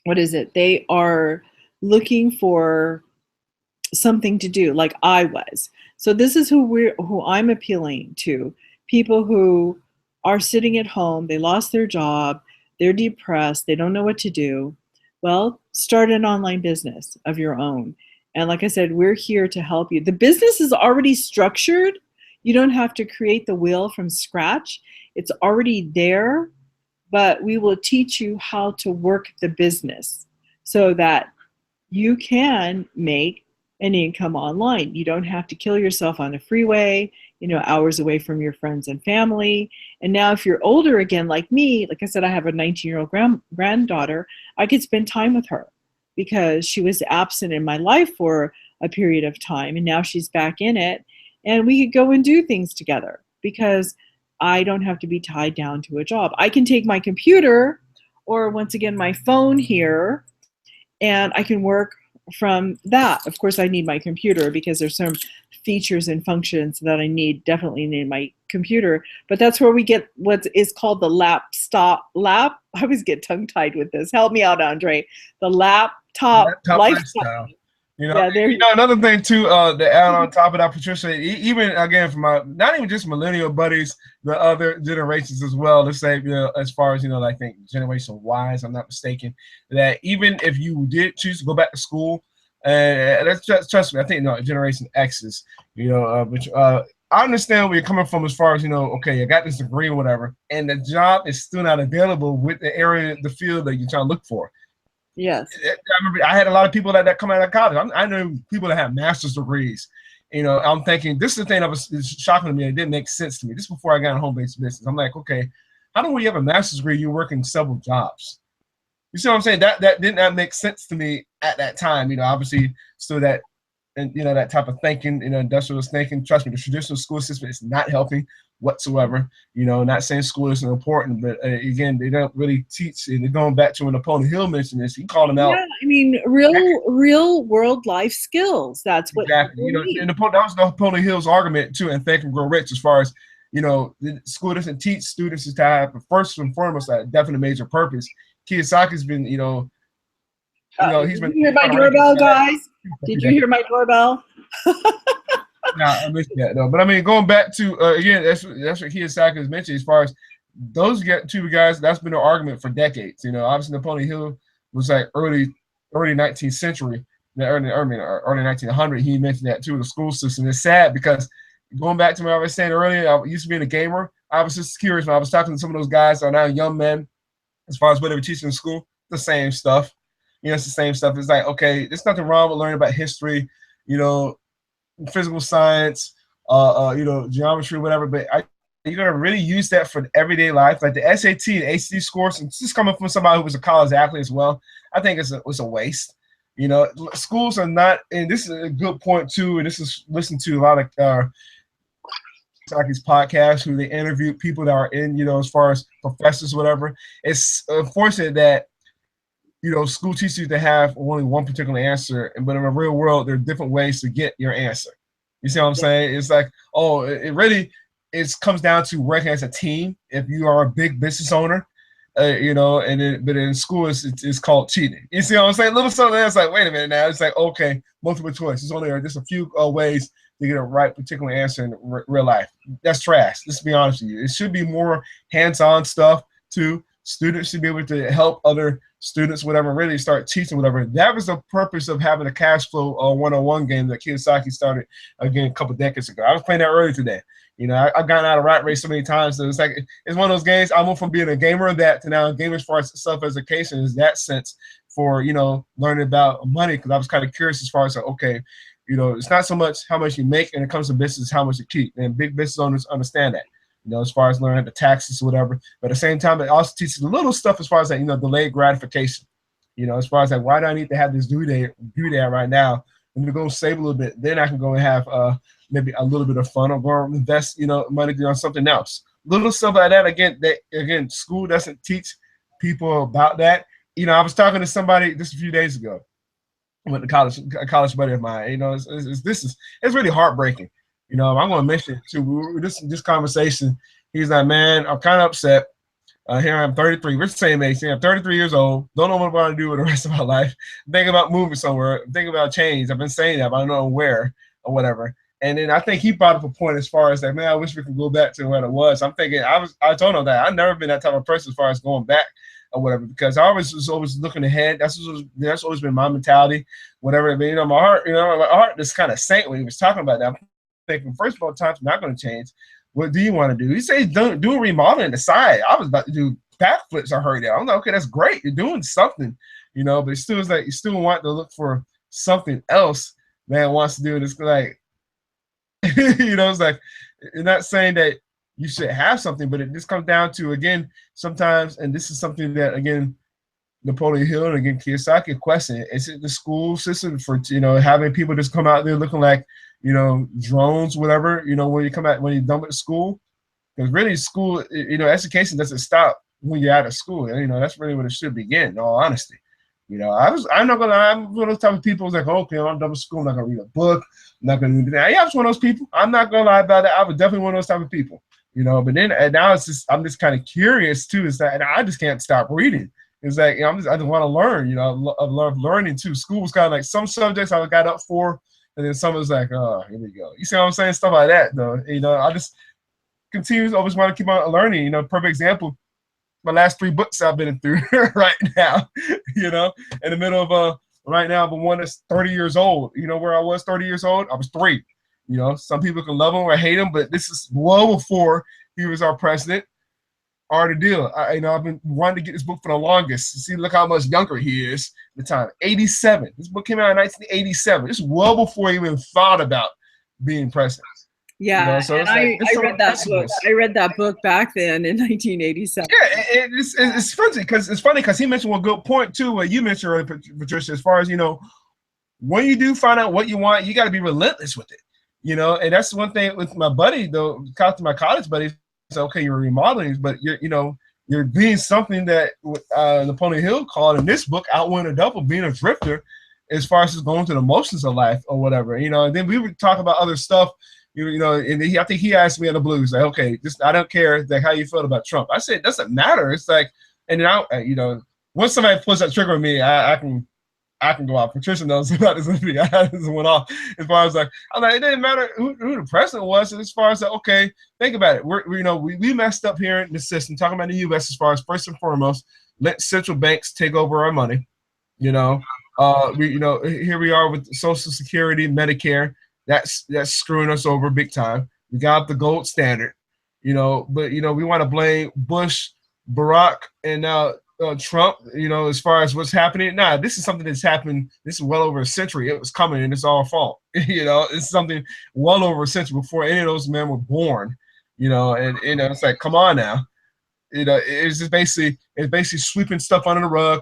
what is it? They are looking for something to do, like I was. So this is who I'm appealing to. People who are sitting at home, they lost their job, they're depressed, they don't know what to do. Well, start an online business of your own. And like I said, we're here to help you. The business is already structured. You don't have to create the wheel from scratch. It's already there, but we will teach you how to work the business so that you can make an income online. You don't have to kill yourself on the freeway, hours away from your friends and family. And now if you're older again, like me, like I said, I have a 19-year-old granddaughter, I could spend time with her because she was absent in my life for a period of time. And now she's back in it. And we could go and do things together because I don't have to be tied down to a job. I can take my computer or once again, my phone here, and I can work from that. Of course, I need my computer because there's some features and functions that I definitely need my computer. But that's where we get what is called the laptop. I always get tongue-tied with this. Help me out, Andre. The laptop lifestyle. Yeah, another thing too, to add on top of that, Patricia, even again from not even just millennial buddies, the other generations as well. Let's say, as far as I think Generation Y, if I'm not mistaken, that even if you did choose to go back to school, let's trust me, I think Generation X's, which I understand where you're coming from as far as okay, you got this degree or whatever, and the job is still not available with the area, the field that you're trying to look for. Yes. I remember I had a lot of people that come out of college. I know people that have master's degrees. I'm thinking this is the thing that was shocking to me. It didn't make sense to me. This is before I got in home-based business. I'm like, okay, how do we have a master's degree? You're working several jobs. You see what I'm saying? That did not make sense to me at that time. Obviously, still that, and that type of thinking, industrialist thinking. Trust me, the traditional school system is not helping whatsoever. Not saying school isn't important, but again, they don't really teach. And going back to when Napoleon Hill mentioned this, he called them out. Yeah, I mean, real world life skills. That's what exactly. And that was Napoleon Hill's argument too, and Think and Grow Rich, as far as the school doesn't teach students to have first and foremost a definite major purpose. Kiyosaki's been, he's been. Did you hear my doorbell, guys? Did you hear my doorbell? Nah, I missed that though. But I mean, going back to again, that's what Kiyosaki has mentioned as far as those two guys. That's been an argument for decades. Obviously Napoleon Hill was like early 19th century, early 1900. He mentioned that too. The school system is sad because going back to what I was saying earlier, I used to be a gamer. I was just curious when I was talking to some of those guys that are now young men, as far as what they were teaching in school, the same stuff. It's the same stuff. It's like, okay, there's nothing wrong with learning about history, physical science, geometry, whatever. But you're gonna really use that for everyday life, like the SAT and ACT scores. And just coming from somebody who was a college athlete as well, I think it's a waste. Schools are not, and this is a good point too. And this is listened to a lot of Saki's podcast, who they interview people that are in, as far as professors, whatever. It's unfortunate that school teaches you to have only one particular answer, but in the real world, there are different ways to get your answer. You see what I'm saying? It's like, it really comes down to working as a team. If you are a big business owner, but in school, it's called cheating. You see what I'm saying? Little something that's like, wait a minute now. It's like, okay, multiple choice. There's only just a few ways to get a right particular answer in real life. That's trash. Let's be honest with you. It should be more hands-on stuff too. Students should be able to help other students, whatever, really start teaching, whatever. That was the purpose of having a cash flow 101 game that Kiyosaki started again a couple decades ago. I was playing that earlier today. I've gotten out of rat race so many times. So it's like, it's one of those games. I went from being a gamer to now a gamer as far as self-education is that sense for, learning about money. Because I was kind of curious as far as, okay, it's not so much how much you make when it comes to business, how much you keep. And big business owners understand that. As far as learning the taxes or whatever. But at the same time, it also teaches the little stuff as far as delayed gratification. As far as why do I need to have this due date right now Let me go save a little bit. Then I can go and have maybe a little bit of fun or go invest, money on something else. Little stuff like that. Again, school doesn't teach people about that. I was talking to somebody just a few days ago. I went to college, a college buddy of mine. It's really heartbreaking. I'm going to mention it too. This conversation, he's like, man, I'm kind of upset. Here I'm 33. We're the same age. I'm 33 years old. Don't know what I'm going to do with the rest of my life. Thinking about moving somewhere. Thinking about change. I've been saying that, but I don't know where or whatever. And then I think he brought up a point as far as like, man, I wish we could go back to where it was. I'm thinking I told him that I've never been that type of person as far as going back or whatever, because I was always looking ahead. That's always been my mentality, whatever. But my heart just kind of sank when he was talking about that. I'm thinking, first of all, time's not going to change. What do you want to do? He says, do a remodeling the side. I was about to do backflips. I heard that. I'm like, okay, that's great. You're doing something, but it still is like you still want to look for something else. Man wants to do this, like, it's like, you're not saying that you should have something, but it just comes down to, again, sometimes, and this is something that, again, Napoleon Hill and again Kiyosaki question: is it the school system for having people just come out there looking like drones, whatever, when you're done with school? Because really, school, education doesn't stop when you're out of school. That's really when it should begin. In all honesty, I'm not gonna lie. I'm one of those type of people who's like, okay, I'm done with school. I'm not gonna read a book. I'm not gonna do that. Yeah, I was one of those people. I'm not gonna lie about it. I was definitely one of those type of people. But then and now I'm just kind of curious too. Is that, and I just can't stop reading. It's like I just want to learn. I love learning too. School was kind of like some subjects I got up for, and then some was like, oh, here we go. You see what I'm saying? Stuff like that, though. I just continue to always want to keep on learning. Perfect example. My last 3 books I've been through right now. In the middle of right now, but one that's 30 years old. Where I was 30 years old, I was 3. Some people can love him or hate him, but this is well before he was our president. Or the deal. I've been wanting to get this book for the longest. See, look how much younger he is at the time. 87. This book came out in 1987. This is well before he even thought about being president. Yeah, so and I read that book. I read that book back then in 1987. Yeah, it's funny because he mentioned one good point too. What you mentioned earlier, Patricia, as far as when you do find out what you want, you got to be relentless with it. And that's one thing with my buddy though. Talk to my college buddies. So okay, you're remodeling, but you're being something that Napoleon Hill called in this book "Outwin a Double," being a drifter, as far as just going through the motions of life or whatever. And then we would talk about other stuff. And I think he asked me on the blues, like, okay, I don't care like how you felt about Trump. I said it doesn't matter. It's like, and then once somebody pulls that trigger on me, I can go out. Patricia knows about this. I just went off as far as like, I'm like, it didn't matter who the president was. As far as like, okay, think about it. We messed up here in the system. Talking about the U.S. as far as first and foremost, let central banks take over our money. Here we are with Social Security, Medicare. That's screwing us over big time. We got the gold standard. But we want to blame Bush, Barack, and now Trump, as far as what's happening. Nah, this is something that's happened. This is well over a century. It was coming, and it's our fault. It's something well over a century before any of those men were born. And it's like, come on now. It's just basically sweeping stuff under the rug,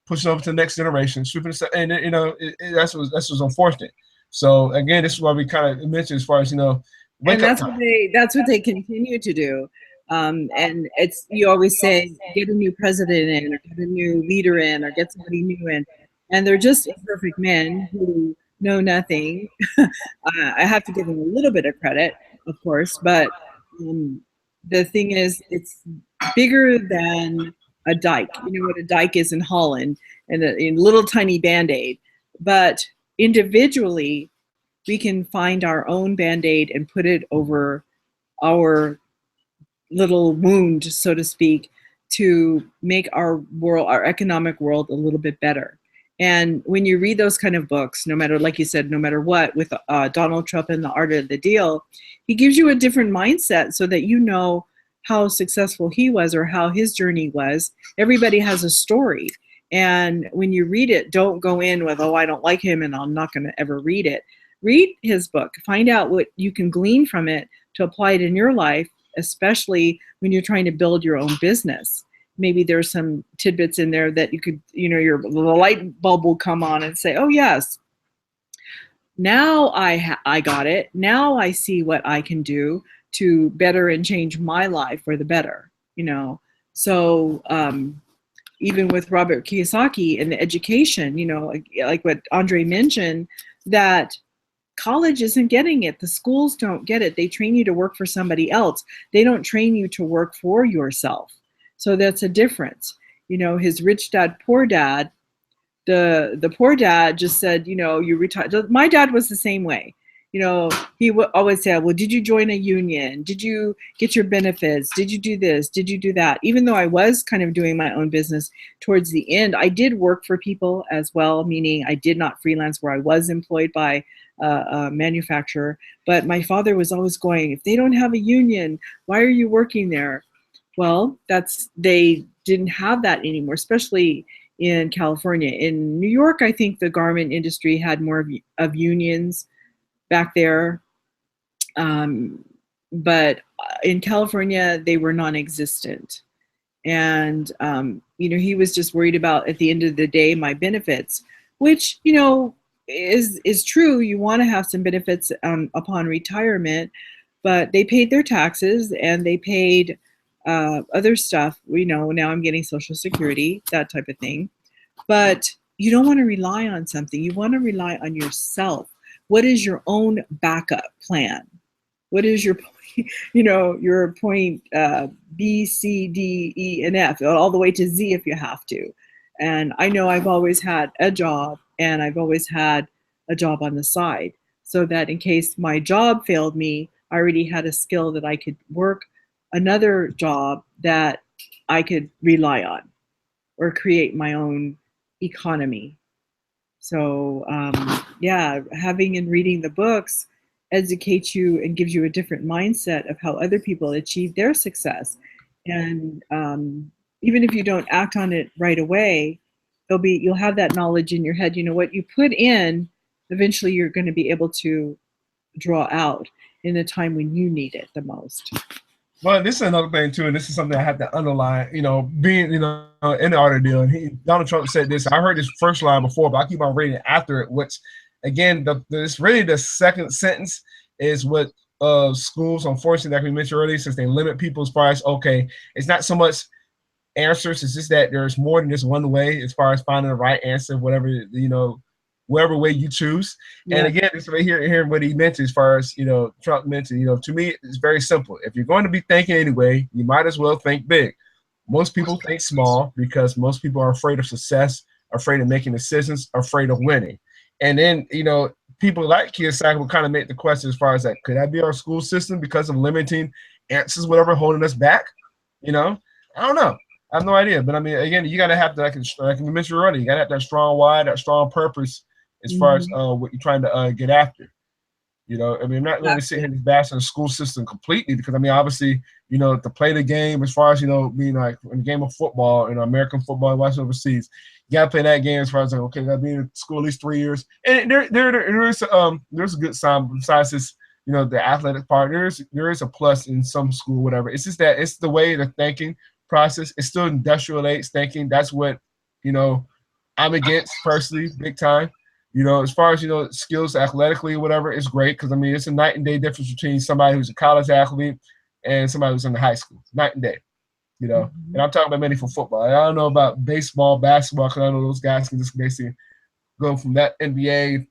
pushing over to the next generation, sweeping stuff, and that's what's unfortunate. So again, this is why we kind of mentioned as far as and that's what they continue to do. And it's, you always say, get a new president in, or get a new leader in, or get somebody new in, and they're just imperfect men who know nothing. I have to give them a little bit of credit, of course, but the thing is, it's bigger than a dike. You know what a dike is in Holland, and a little tiny Band-Aid. But individually, we can find our own Band-Aid and put it over our little wound, so to speak, to make our world, our economic world, a little bit better. And when you read those kind of books, no matter, like you said, no matter what, with Donald Trump and The Art of the Deal, he gives you a different mindset so that you know how successful he was or how his journey was. Everybody has a story. And when you read it, don't go in with, oh, I don't like him and I'm not going to ever read it. Read his book. Find out what you can glean from it to apply it in your life, especially when you're trying to build your own business. Maybe there's some tidbits in there that you could, the light bulb will come on and say, oh, yes, Now I got it. Now I see what I can do to better and change my life for the better, you know. So even with Robert Kiyosaki and the education, you know, like what Andre mentioned, that college isn't getting it. The schools don't get it. They train you to work for somebody else. They don't train you to work for yourself. So that's a difference. You know, his Rich Dad Poor Dad, the poor dad just said, you know, you retire. My dad was the same way. You know, he would always say, well, did you join a union? Did you get your benefits? Did you do this? Did you do that? Even though I was kind of doing my own business towards the end, I did work for people as well, meaning I did not freelance where I was employed by a manufacturer. But my father was always going, if they don't have a union, why are you working there? Well, they didn't have that anymore, especially in California. In New York, I think the garment industry had more of unions back there. But in California, they were non-existent. And, you know, he was just worried about, at the end of the day, my benefits, which, you know, is true. You want to have some benefits upon retirement, but they paid their taxes and they paid other stuff. You know, now I'm getting Social Security, that type of thing. But you don't want to rely on something. You want to rely on yourself. What is your own backup plan? What is your, you know, your point B, C, D, E, and F, all the way to Z if you have to. And I know I've always had a job, and I've always had a job on the side, so that in case my job failed me, I already had a skill that I could work another job that I could rely on or create my own economy. So yeah, having and reading the books educates you and gives you a different mindset of how other people achieve their success. And even if you don't act on it right away, you'll have that knowledge in your head. You know, what you put in, eventually you're going to be able to draw out in a time when you need it the most. Well, this is another thing too, and this is something I have to underline. You know, being in the art deal, and Donald Trump said this. I heard this first line before, but I keep on reading after it. Which, again, it's really the second sentence is what schools, unfortunately, like we mentioned earlier, since they limit people as far as, okay, it's not so much answers. It's just that there's more than just one way as far as finding the right answer, whatever, you know, whatever way you choose. Yeah. And again, it's right here what he mentioned as far as, you know, Trump mentioned, you know, to me, it's very simple. If you're going to be thinking anyway, you might as well think big. Most people think small because most people are afraid of success, afraid of making decisions, afraid of winning. And then, you know, people like Kiyosaki will kind of make the question as far as that, could that be our school system because of limiting answers, whatever, holding us back? You know, I don't know. I have no idea. But I mean, again, you got to have, like we mentioned earlier, you got to have that strong why, that strong purpose as far as what you're trying to get after. You know, I mean, I'm not really sitting here bashing the school system completely because, I mean, obviously, you know, to play the game as far as, you know, being like in the game of football, you know, American football, watching overseas, you got to play that game as far as like, okay, got to be in school at least 3 years. And there's a good sign besides this, you know, the athletic part. There is a plus in some school, whatever. It's just that it's the way the thinking process. It's still industrial age thinking. That's what, you know, I'm against personally, big time. You know, as far as, you know, skills athletically or whatever, it's great because, I mean, it's a night and day difference between somebody who's a college athlete and somebody who's in the high school. Night and day, you know. And I'm talking about mainly for football. I don't know about baseball, basketball, because I know those guys can just basically go from that NBA,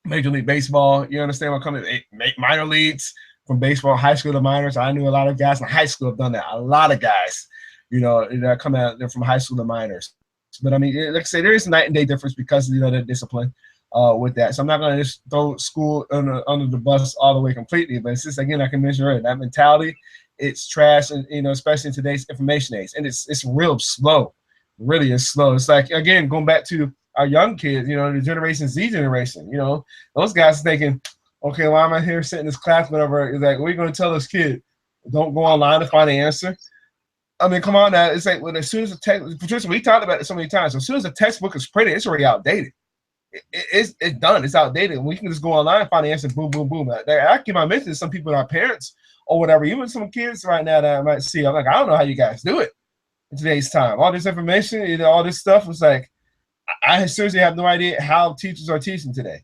Major League Baseball. You understand what I'm coming? Make minor leagues from baseball, high school to minors. I knew a lot of guys in high school have done that. A lot of guys, you know, that come out, they're from high school to minors. But I mean, like I say, there is a night and day difference because of, you know, the discipline. With that. So I'm not going to just throw school under the bus all the way completely, but it's just, again, like I mentioned earlier, that mentality, it's trash, and, you know, especially in today's information age, and it's real slow, really is slow. It's like, again, going back to our young kids, you know, the Generation Z generation, you know, those guys are thinking, okay, why am I here sitting in this class, whatever? It's like, what are you going to tell this kid? Don't go online to find the answer. I mean, come on now. It's like, well, as soon as the text, Patricia, we talked about it so many times. As soon as the textbook is printed, it's already outdated. It's done. It's outdated. We can just go online and find the answer. Boom, boom, boom. I keep on mentioning some people, our parents or whatever, even some kids right now that I might see. I'm like, I don't know how you guys do it in today's time. All this information, you know, all this stuff was like, I seriously have no idea how teachers are teaching today.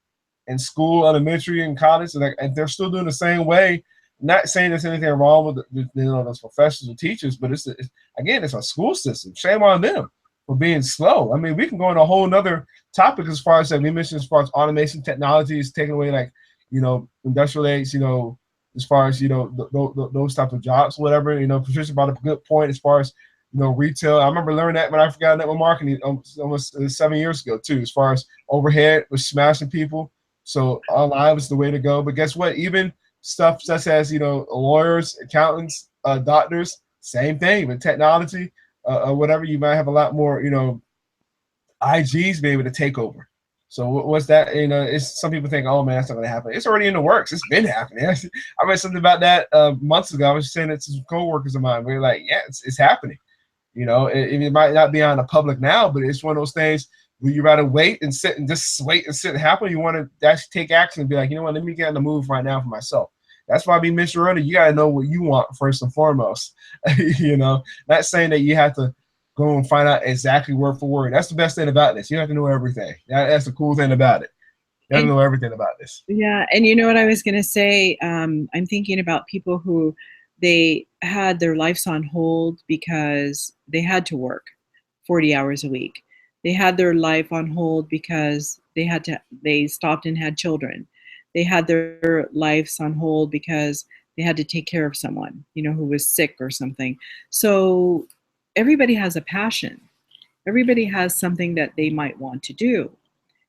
in school, elementary and college, and they're still doing the same way. Not saying there's anything wrong with those professors or teachers, but it's a school system. Shame on them for being slow. I mean, we can go on a whole nother topic as far as that we mentioned, as far as automation technology is taking away, like, industrial age, as far as those type of jobs, whatever. Patricia brought up a good point as far as retail. I remember learning that when I forgot network marketing almost 7 years ago too. As far as overhead was smashing people, so online was the way to go. But guess what? Even stuff such as lawyers, accountants, doctors, same thing with technology or whatever. You might have a lot more IGs be able to take over. So what's that? It's some people think, oh man, that's not going to happen. It's already in the works. It's been happening. I read something about that months ago. I was saying it to some coworkers of mine. We were like, yeah, it's happening. It might not be on the public now, but it's one of those things where you rather wait and sit and just wait and sit and happen. You want to actually take action and be like, you know what, let me get on the move right now for myself. That's why we mentioned earlier, you got to know what you want first and foremost. Not saying that you have to go and find out exactly word for word. That's the best thing about this. You don't have to know everything. That's the cool thing about it. You have to know everything about this. Yeah, and you know what I was going to say? I'm thinking about people who they had their lives on hold because they had to work 40 hours a week. They had their life on hold because they stopped and had children. They had their lives on hold because they had to take care of someone, who was sick or something. So everybody has a passion. Everybody has something that they might want to do.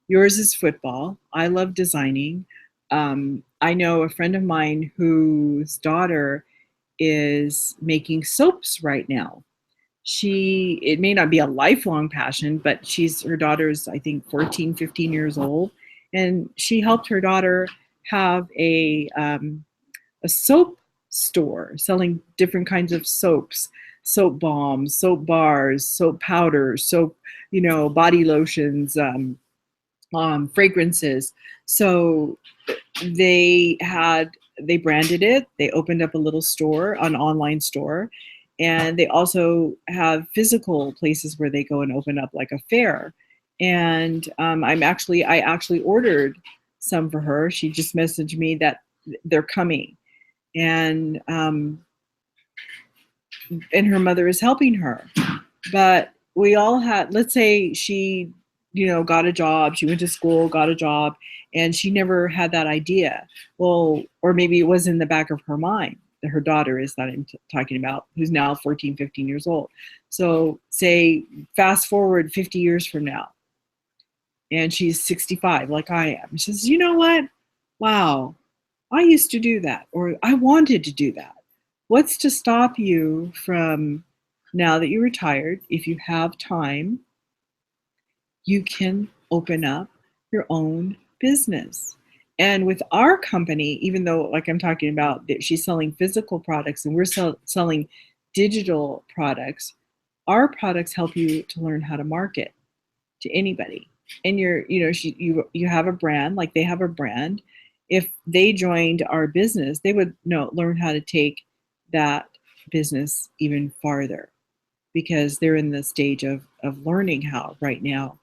Yours is football. I love designing. I know a friend of mine whose daughter is making soaps right now. It may not be a lifelong passion, but her daughter's, I think, 14, 15 years old. And she helped her daughter have a soap store selling different kinds of soaps, soap bombs, soap bars, soap powders, soap, body lotions, fragrances. So they branded it. They opened up a little store, an online store, and they also have physical places where they go and open up like a fair. And I actually ordered some for her. She just messaged me that they're coming, and her mother is helping her. But we all had, let's say she, got a job. She went to school, got a job, and she never had that idea. Well, or maybe it was in the back of her mind. Her daughter is that I'm talking about, who's now 14, 15 years old. So say fast forward 50 years from now, and she's 65 like I am. She says, you know what? Wow, I used to do that, or I wanted to do that. What's to stop you from, now that you're retired, if you have time, you can open up your own business. And with our company, even though, like I'm talking about, that she's selling physical products and we're selling digital products, our products help you to learn how to market to anybody. And you have a brand, like they have a brand. If they joined our business, they would learn how to take that business even farther, because they're in the stage of learning how right now.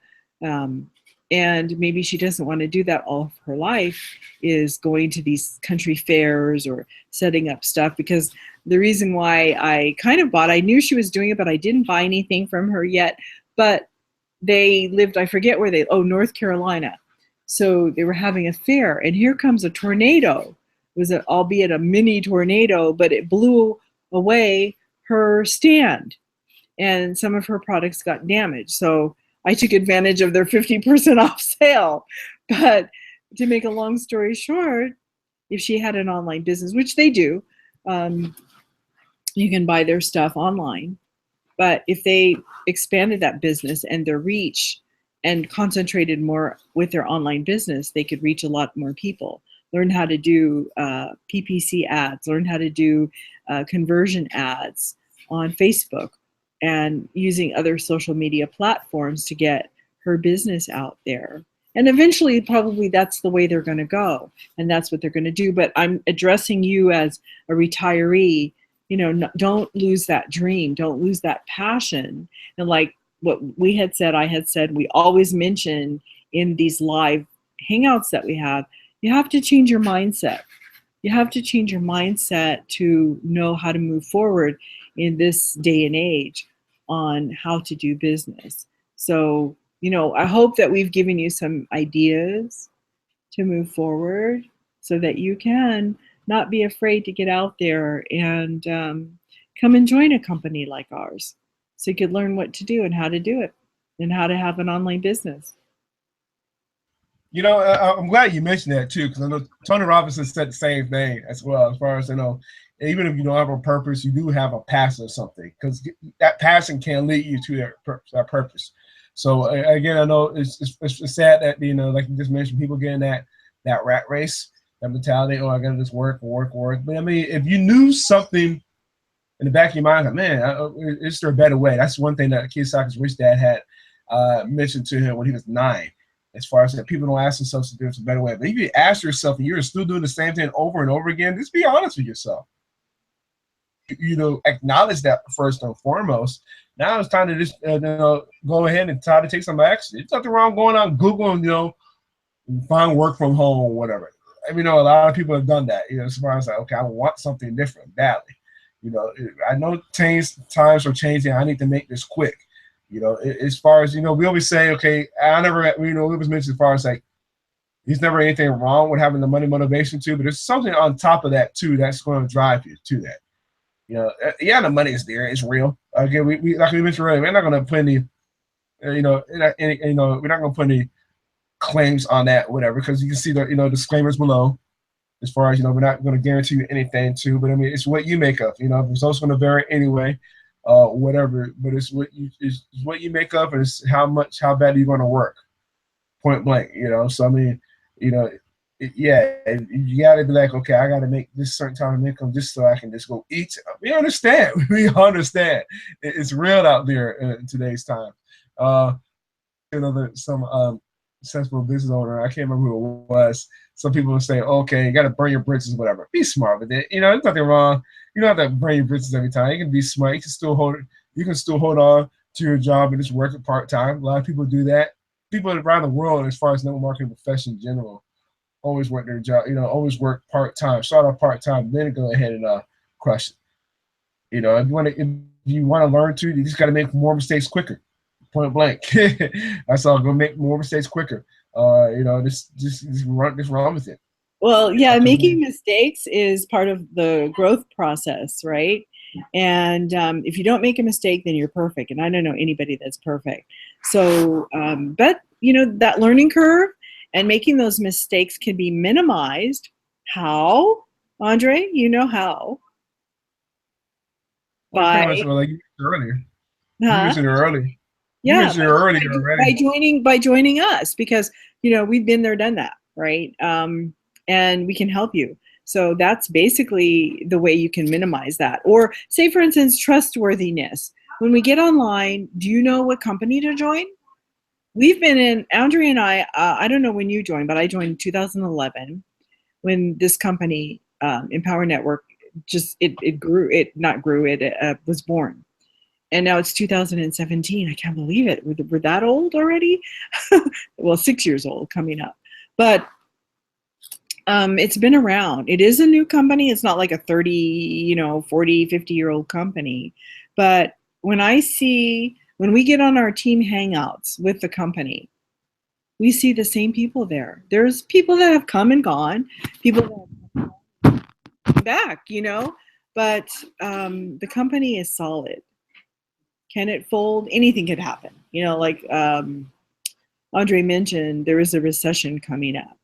And maybe she doesn't want to do that all of her life, is going to these country fairs or setting up stuff. Because the reason why I kind of bought, I knew she was doing it, but I didn't buy anything from her yet. But they lived, I forget where North Carolina. So they were having a fair, and here comes a tornado. It was albeit a mini tornado, but it blew away her stand, and some of her products got damaged. So I took advantage of their 50% off sale. But to make a long story short, if she had an online business, which they do, you can buy their stuff online. But if they expanded that business and their reach and concentrated more with their online business, they could reach a lot more people. Learn how to do PPC ads, learn how to do conversion ads on Facebook, and using other social media platforms to get her business out there. And eventually, probably that's the way they're going to go, and that's what they're going to do. But I'm addressing you as a retiree. Don't lose that dream. Don't lose that passion. And like what I had said, we always mention in these live hangouts that we have, you have to change your mindset. You have to change your mindset to know how to move forward in this day and age on how to do business. So, I hope that we've given you some ideas to move forward so that you can not be afraid to get out there and come and join a company like ours so you could learn what to do and how to do it and how to have an online business. I'm glad you mentioned that too, because I know Tony Robinson said the same thing as well. As far as even if you don't have a purpose, you do have a passion or something, because that passion can lead you to that purpose. So again, I know it's sad that like you just mentioned, people get in that rat race, that mentality. Oh, I got to just work. But I mean, if you knew something in the back of your mind, like, man, is there a better way? That's one thing that Kiyosaki's rich dad had mentioned to him when he was 9. As far as that, people don't ask themselves if there's a better way. But if you ask yourself and you're still doing the same thing over and over again, just be honest with yourself. Acknowledge that first and foremost. Now it's time to just go ahead and try to take some action. There's nothing wrong going on Google and find work from home or whatever. I mean, a lot of people have done that. As far as like, okay, I want something different badly. I know times are changing. I need to make this quick. As far as, we always say, okay, we always mention as far as like, there's never anything wrong with having the money motivation too, but there's something on top of that too that's going to drive you to that. The money is there, it's real. Again, we like we mentioned earlier, we're not going to put any, we're not going to put any claims on that, whatever, because you can see the disclaimers below. As far as we're not going to guarantee you anything too, but I mean, it's what you make of. The results going to vary anyway. Whatever, but it's what you make up, and it's how bad you're going to work, point blank. So I mean, you got to be like, okay, I got to make this certain time of income just so I can just go eat. We understand. It's real out there in today's time. Some successful business owner, I can't remember who it was. Some people will say, okay, you got to burn your bridges, whatever. Be smart with it. There's nothing wrong. You don't have to burn your bridges every time. You can be smart. You can still hold on to your job and just work it part-time. A lot of people do that. People around the world, as far as network marketing profession in general, always work their job, always work part-time. Start off part-time, then go ahead and crush it. If you want to learn to, you just got to make more mistakes quicker. Point blank. That's all. Go make more mistakes quicker. Just run with it. Well, yeah, making mistakes is part of the growth process, right? And if you don't make a mistake, then you're perfect. And I don't know anybody that's perfect. So, but that learning curve and making those mistakes can be minimized. How, Andre? How? Like you mentioned earlier. You mentioned it earlier. Yeah, by joining us, because we've been there, done that, right? And we can help you. So that's basically the way you can minimize that. Or say, for instance, trustworthiness. When we get online, do you know what company to join? We've been in, Andrea and I don't know when you joined, but I joined in 2011 when this company, Empower Network, it was born. And now it's 2017. I can't believe it. We're that old already? Well, 6 years old coming up. But it's been around. It is a new company. It's not like a 30, 40, 50-year-old company. But when we get on our team hangouts with the company, we see the same people there. There's people that have come and gone, people that have come back, but the company is solid. Can it fold? Anything could happen. Like Andre mentioned, there is a recession coming up.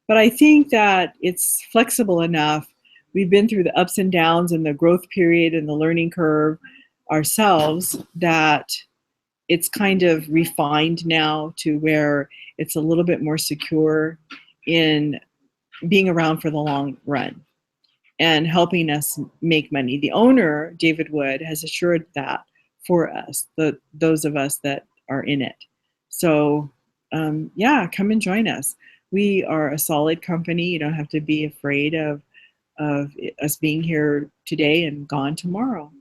But I think that it's flexible enough. We've been through the ups and downs and the growth period and the learning curve ourselves that it's kind of refined now to where it's a little bit more secure in being around for the long run and helping us make money. The owner, David Wood, has assured that for us, those of us that are in it. So come and join us. We are a solid company. You don't have to be afraid of us being here today and gone tomorrow.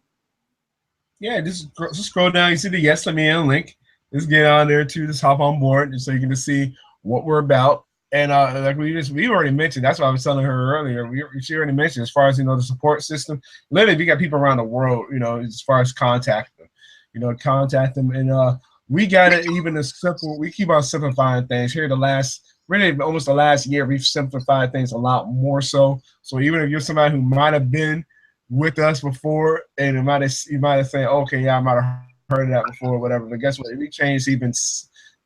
Yeah, just scroll down. You see the Yes Let Me In link. Just get on there too. Just hop on board just so you can just see what we're about. And like we already mentioned, that's what I was telling her earlier. She already mentioned as far as the support system. Literally, we got people around the world, as far as contact them, contact them, and we got it even as simple. We keep on simplifying things here. Really almost the last year, we've simplified things a lot more so. So even if you're somebody who might have been with us before, and you might have said, okay, yeah, I might have heard of that before, or whatever. But guess what? We changed even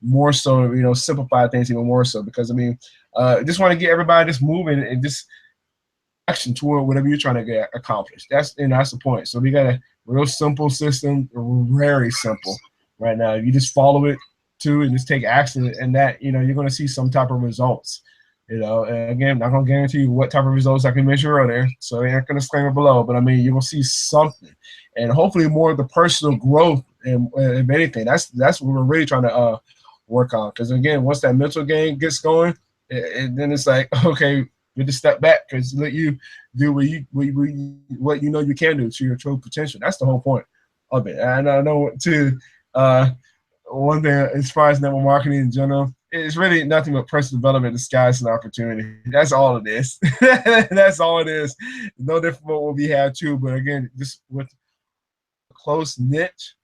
more so, simplify things even more so, because just want to get everybody just moving and just action toward whatever you're trying to get accomplished. That's the point. So we got a real simple system, very simple right now. If you just follow it too and just take action, and that you're going to see some type of results. And again, not going to guarantee you what type of results I can measure out there, so I ain't going to disclaimer below. But I mean, you're going to see something, and hopefully more of the personal growth and if anything. That's what we're really trying to work on. Because again, once that mental game gets going, and then it's like, okay, you just step back, because let you do what you can do to your true potential. That's the whole point of it. And I know too, one thing as far as network marketing in general, it's really nothing but personal development disguised as an opportunity. That's all it is. That's all it is. No different from what we have too. But again, just with a close niche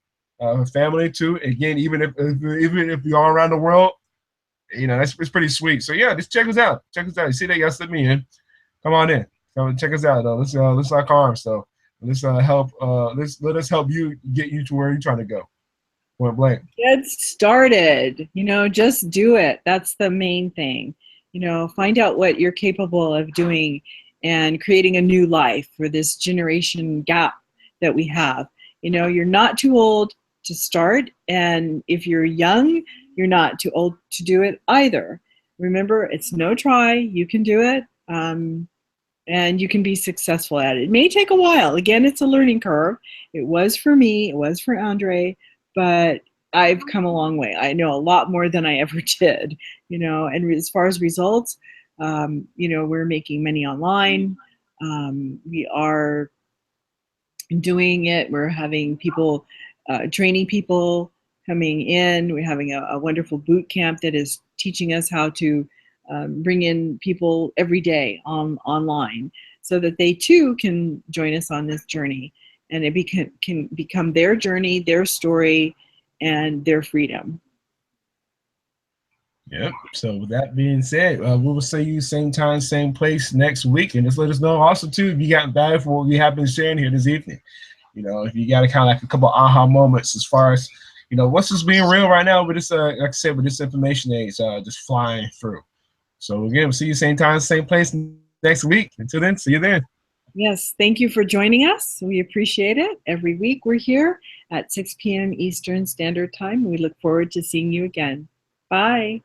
family too. Again, even if you're all around the world, it's pretty sweet. So yeah, just check us out. Check us out. You see that y'all slip me in. Come on in. Come check us out though. Let's lock arms. So let's help. Let us help you get you to where you're trying to go. Point blank. Get started. Just do it. That's the main thing. Find out what you're capable of doing and creating a new life for this generation gap that we have. You're not too old to start, and if you're young, you're not too old to do it either. Remember, it's no try. You can do it, and you can be successful at it. It may take a while. Again, it's a learning curve. It was for me. It was for Andre. But I've come a long way. I know a lot more than I ever did, and as far as results, we're making money online. We are doing it. We're having people, training people coming in. We're having a wonderful boot camp that is teaching us how to bring in people every day online, so that they too can join us on this journey. And it can become their journey, their story, and their freedom. Yep. So with that being said, we will see you same time, same place next week. And just let us know also too if you got value for what we have been sharing here this evening. If you got kind of like a couple aha moments as far as what's just being real right now, but this like I said, with this information age just flying through. So again, we'll see you same time, same place next week. Until then, see you then. Yes, thank you for joining us. We appreciate it. Every week we're here at 6 p.m. Eastern Standard Time. We look forward to seeing you again. Bye.